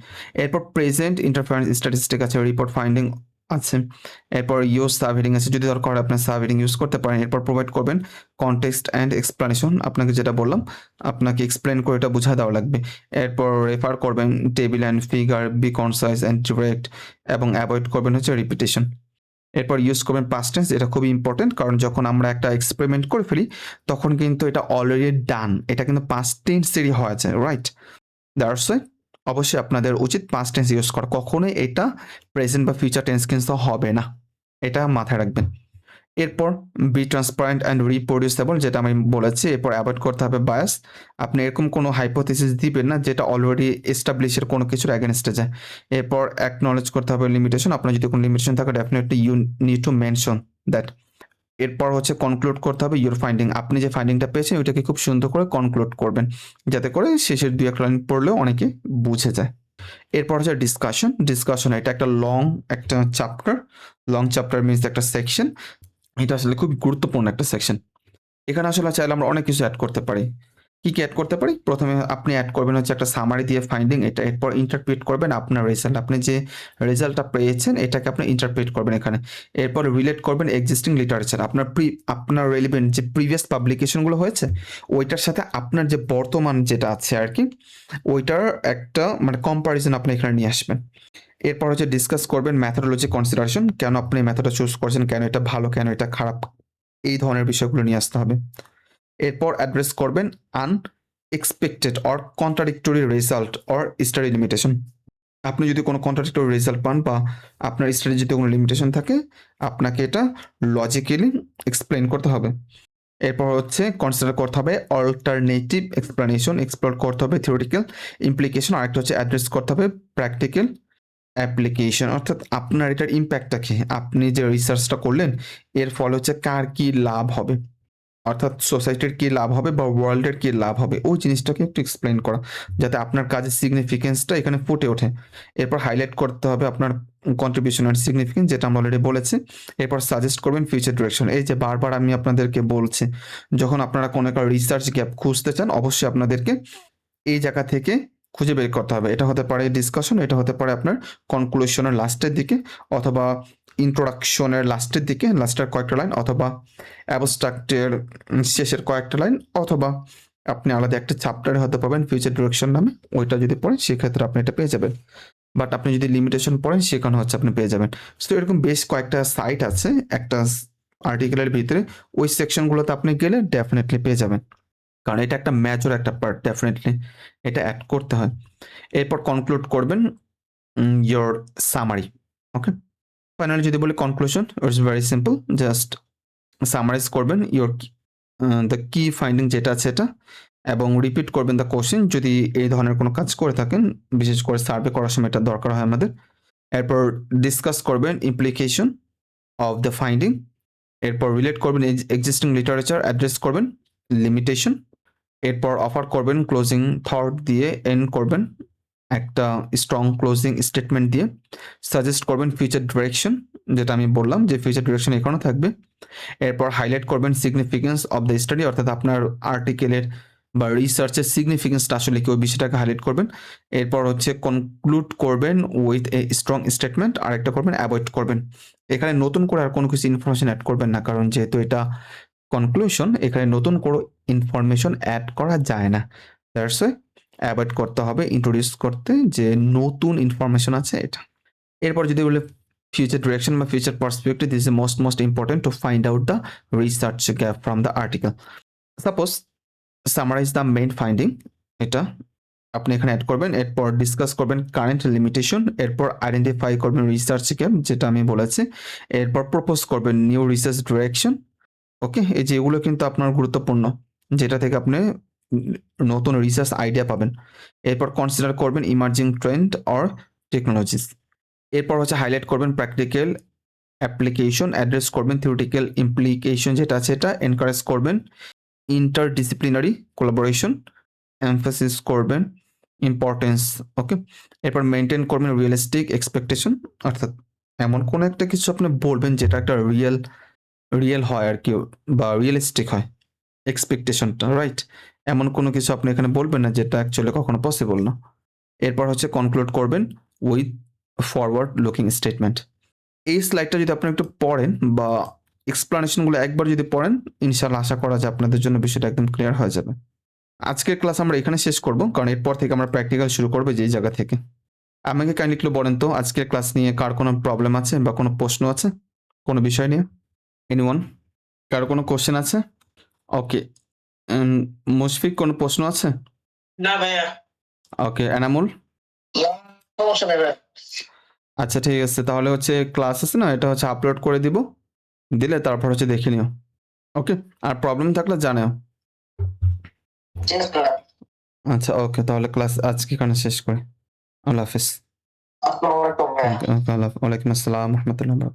এরপর প্রেজেন্ট ইন্টারফারেন্স স্ট্যাটিস্টিক আছে, রিপোর্ট ফাইন্ডিং আছে। এরপর ইউজ সাব হেডিং আছে, যদি দরকার হয় আপনার সাব হেডিং ইউজ করতে পারেন। এরপর প্রোভাইড করবেন কনটেক্সট অ্যান্ড এক্সপ্লানেশন, আপনাকে যেটা বললাম আপনাকে এক্সপ্লেন করে এটা বুঝায় দেওয়া লাগবে। এরপর রেফার করবেন table and figure, be concise and direct, এবং অ্যাভয়েড করবেন হচ্ছে রিপিটেশন। এরপর ইউজ করবেন পাস্ট টেন্স, এটা খুবই ইম্পর্টেন্ট, কারণ যখন আমরা একটা এক্সপেরিমেন্ট করে ফেলি তখন কিন্তু এটা অলরেডি ডান, এটা কিন্তু পাস্ট টেন্সেরই হয়ে যায়, রাইট? দ্যাটস ওয়াই অবশ্যই আপনাদের উচিত পাস্ট টেন্স ইউজ করা, কখনোই এটা প্রেজেন্ট বা ফিউচার টেন্স কিন্তু হবে না, এটা মাথায় রাখবেন। এরপর বি ট্রান্সপারেন্ট অ্যান্ড রিপ্রোডিউসেবল, যেটা আমি বলেছি। এরপর অ্যাভয়েড করতে হবে বায়াস, আপনি এরকম কোনো হাইপোথিসিস দিবেন না যেটা অলরেডি এস্টাবলিশের কোনো কিছুর অ্যাগেনস্টে যায়। এরপর অ্যাকনলেজ করতে হবে লিমিটেশন, আপনার যদি কোনো লিমিটেশন থাকে definitely you need to mention that. এরপর হচ্ছে কনক্লুড করতে হবে ইউর ফাইন্ডিং, আপনি যে ফাইন্ডিংটা পেয়েছেন ওইটাকে খুব সুন্দর করে কনক্লুড করবেন, যাতে করে শেষের ২-১ লাইন পড়লেও অনেকে বুঝে যায়। এরপর হচ্ছে ডিসকাশন। ডিসকাশন এটা একটা লং একটা চ্যাপ্টার, লং চ্যাপ্টার মিনস একটা সেকশন। এটা আসলে খুব গুরুত্বপূর্ণ একটা সেকশন। এখানে আসলে চাইলে আমরা অনেক কিছু অ্যাড করতে পারি। কি, কি অ্যাড করতে পারি? প্রথমে আপনি অ্যাড করবেন হচ্ছে একটা সামারি দিয়ে ফাইন্ডিং এটা। এরপর ইন্টারপ্রেট করবেন আপনার রেজাল্ট। আপনি যে রেজাল্টটা পেয়েছেন এটাকে আপনি ইন্টারপ্রেট করবেন এখানে। এরপর রিলেট করবেন এক্সিস্টিং লিটারেচার। আপনার রেলিভেন্ট যে প্রিভিয়াস পাবলিকেশনগুলো হয়েছে ওইটার সাথে আপনার যে বর্তমান যেটা আছে আরকি, ওইটার একটা মানে কম্পারিজন আপনি এখানে নিয়ে আসবেন। এরপর হচ্ছে ডিসকাস করবেন মেথোডোলজি কনসিডারেশন, কেন আপনি এই মেথডটা চুজ করেছেন, কেন এটা ভালো, কেন এটা খারাপ, এই ধরনের বিষয়গুলো নিয়ে আসতে হবে। এরপর অ্যাড্রেস করবেন unexpected or contradictory result or study limitation. আপনি যদি কোনো কন্ট্রাডিক্টরি রেজাল্ট পান বা আপনার স্টাডি যদি কোনো লিমিটেশন থাকে, আপনাকে এটা লজিক্যালি এক্সপ্লেন করতে হবে। এরপর হচ্ছে কনসিডার করতে হবে অল্টারনেটিভ এক্সপ্লেনেশন, এক্সপ্লোর করতে হবে থিওরিটিক্যাল ইমপ্লিকেশন, আরেকটা হচ্ছে অ্যাড্রেস করতে হবে প্র্যাকটিক্যাল অ্যাপ্লিকেশন। অর্থাৎ আপনার এটার ইম্প্যাক্টটা কি, আপনি যে রিসার্চটা করলেন এর ফলে হচ্ছে কার কি লাভ হবে, অর্থাৎ সোসাইটির কি লাভ হবে বা ওয়ার্ল্ডের কি লাভ হবে, ওই জিনিসটাকে একটু এক্সপ্লেন করা, যাতে আপনার কাজের সিগনিফিকেন্সটা এখানে ফুটে ওঠে। এরপর হাইলাইট করতে হবে আপনার কন্ট্রিবিউশন আর সিগনিফিকেন্স, যেটা আমরা অলরেডি বলেছি। এরপর সাজেস্ট করবেন ফিউচার ডিরেকশন। এই যে বারবার আমি আপনাদেরকে বলছি, যখন আপনারা কোনো একটা রিসার্চ গ্যাপ খুঁজতে চান অবশ্যই আপনাদেরকে এই জায়গা থেকে খুঁজে বের করতে হবে। এটা হতে পারে ডিসকাশন, এটা হতে পারে আপনার কনক্লুশনের লাস্টের দিকে, অথবা ইন্ট্রোডাকশনের লাস্টের দিকে, লাস্টের কয়েকটা লাইন, অথবা অ্যাবস্ট্রাক্টের শেষের কয়েকটা লাইন, অথবা আপনি আলাদা একটা চ্যাপ্টারে হতে পাবেন ফিউচার ডিরেকশন নামে, ওইটা যদি পড়েন সেক্ষেত্রে আপনি এটা পেয়ে যাবেন। বাট আপনি যদি লিমিটেশন পড়েন সেখানে হচ্ছে আপনি পেয়ে যাবেন। সো এরকম বেশ কয়েকটা সাইট আছে একটা আর্টিকেলের ভিতরে, ওই সেকশনগুলোতে আপনি গেলে ডেফিনেটলি পেয়ে যাবেন, কারণ এটা একটা মেজর একটা পার্ট, ডেফিনেটলি এটা অ্যাড করতে হয়। এরপর কনক্লুড করবেন ইয়োর সামারি। ওকে, ফাইনালি যদি বলি conclusion, it's very simple, just summarise করবেন ইয়োর দ্য কি ফাইন্ডিং যেটা আছে এটা, এবং রিপিট করবেন দ্য কোশ্চেন যদি এই ধরনের কোনো কাজ করে থাকেন, বিশেষ করে সার্ভে করার সময় এটা দরকার হয় আমাদের। এরপর ডিসকাস করবেন ইমপ্লিকেশন অফ দ্য ফাইন্ডিং। এরপর রিলেট করবেন এক্সিস্টিং লিটারেচার, অ্যাড্রেস করবেন লিমিটেশন। এরপর অফার করবেন ক্লোজিং থট দিয়ে, এন্ড করবেন একটা স্ট্রং ক্লোজিং স্টেটমেন্ট দিয়ে। সাজেস্ট করবেন ফিউচার ডিরেকশন, যেটা আমি বললাম যে ফিউচার ডিরেকশন এখানে থাকবে। এরপর হাইলাইট করবেন সিগনিফিকেন্স অফ দ্য স্টাডি, অর্থাৎ আপনার আর্টিকেলের বা রিসার্চের সিগনিফিকেন্সটা আসলে কি ওই বিষয়টাকে হাইলাইট করবেন। এরপর হচ্ছে কনক্লুড করবেন উইথ এ স্ট্রং স্টেটমেন্ট, আর একটা করবেন অ্যাভয়েড করবেন। এখানে নতুন করে আর কোনো কিছু ইনফরমেশন অ্যাড করবেন না, কারণ যেহেতু এটা কনক্লুশন, এখানে নতুন কোনো ইনফরমেশন অ্যাড করা যায় না। দ্যাটস ওয়াই অ্যাভয়েড করতে হবে ইন্ট্রোডিউস করতে যে নতুন ইনফরমেশন আছে এটা। এরপর যদি বলে future direction বা future perspective, this is the most important to find out the research gap from the article. Suppose summarize the main finding, এটা আপনি এখানে অ্যাড করবেন। এরপর ডিসকাস করবেন কারেন্ট লিমিটেশন, এরপর আইডেন্টিফাই করবেন রিসার্চ গ্যাপ যেটা আমি বলেছি, এরপর প্রপোজ করবেন নিউ রিসার্চ ডিরেকশন। ওকে, এই যে এগুলো কিন্তু আপনার গুরুত্বপূর্ণ, যেটা থেকে আপনি নতুন রিসার্চ আইডিয়া পাবেন। এরপর কনসিডার করবেন ইমার্জিং ট্রেন্ড অর টেকনোলজিস। এরপর হচ্ছে হাইলাইট করবেন প্র্যাকটিক্যাল অ্যাপ্লিকেশন, অ্যাড্রেস করবেন থিওরিটিক্যাল ইমপ্লিকেশন যেটা আছে এটা, এনকারেজ করবেন ইন্টারডিসিপ্লিনারি কোলাবোরেশন, এমফাসিস করবেন ইম্পর্টেন্স। ওকে, এরপর মেনটেন করবেন রিয়েলিস্টিক এক্সপেকটেশন, অর্থাৎ এমন কোনো একটা কিছু আপনি বলবেন যেটা একটা রিয়েল হয় আর কি, বা রিয়েলিস্টিক হয় এক্সপেকটেশনটা, রাইট? এমন কোনো কিছু আপনি এখানে বলবেন না যেটা অ্যাকচুয়ালি কখনো পসিবল না। এরপর হচ্ছে কনক্লুড করবেন উইথ ফরওয়ার্ড লুকিং স্টেটমেন্ট। এই স্লাইডটা যদি আপনি একটু পড়েন বা এক্সপ্লানেশনগুলো একবার যদি পড়েন, ইনশাআল্লাহ আশা করা যায় আপনাদের জন্য বিষয়টা একদম ক্লিয়ার হয়ে যাবে। আজকের ক্লাস আমরা এখানে শেষ করব, কারণ এরপর থেকে আমরা প্র্যাকটিক্যাল শুরু করবো যেই জায়গা থেকে। আমাকে কাইন্ডলি একটু বলেন তো আজকের ক্লাস নিয়ে কার কোনো প্রবলেম আছে বা কোনো প্রশ্ন আছে কোনো বিষয় নিয়ে? এনিওয়ান? কারো কোনো কোশ্চেন আছে? ওকে, মুশফিক কোনো প্রশ্ন আছে? না ভাইয়া। ওকে, এনামুল? সমস্যা নেই ভাইয়া। আচ্ছা ঠিক আছে, তাহলে হচ্ছে ক্লাস আছে না, এটা হচ্ছে আপলোড করে দিব, দিলে তারপর হচ্ছে দেখে নিও। ওকে, আর প্রবলেম থাকলে জানাও। ঠিক আছে ভাইয়া। আচ্ছা ওকে, তাহলে ক্লাস আজকে এখানে শেষ করি। আল্লাহ হাফিজ। আসসালামু আলাইকুম ভাইয়া। ওয়ালাইকুম আসসালাম রহমতুল্লাহ।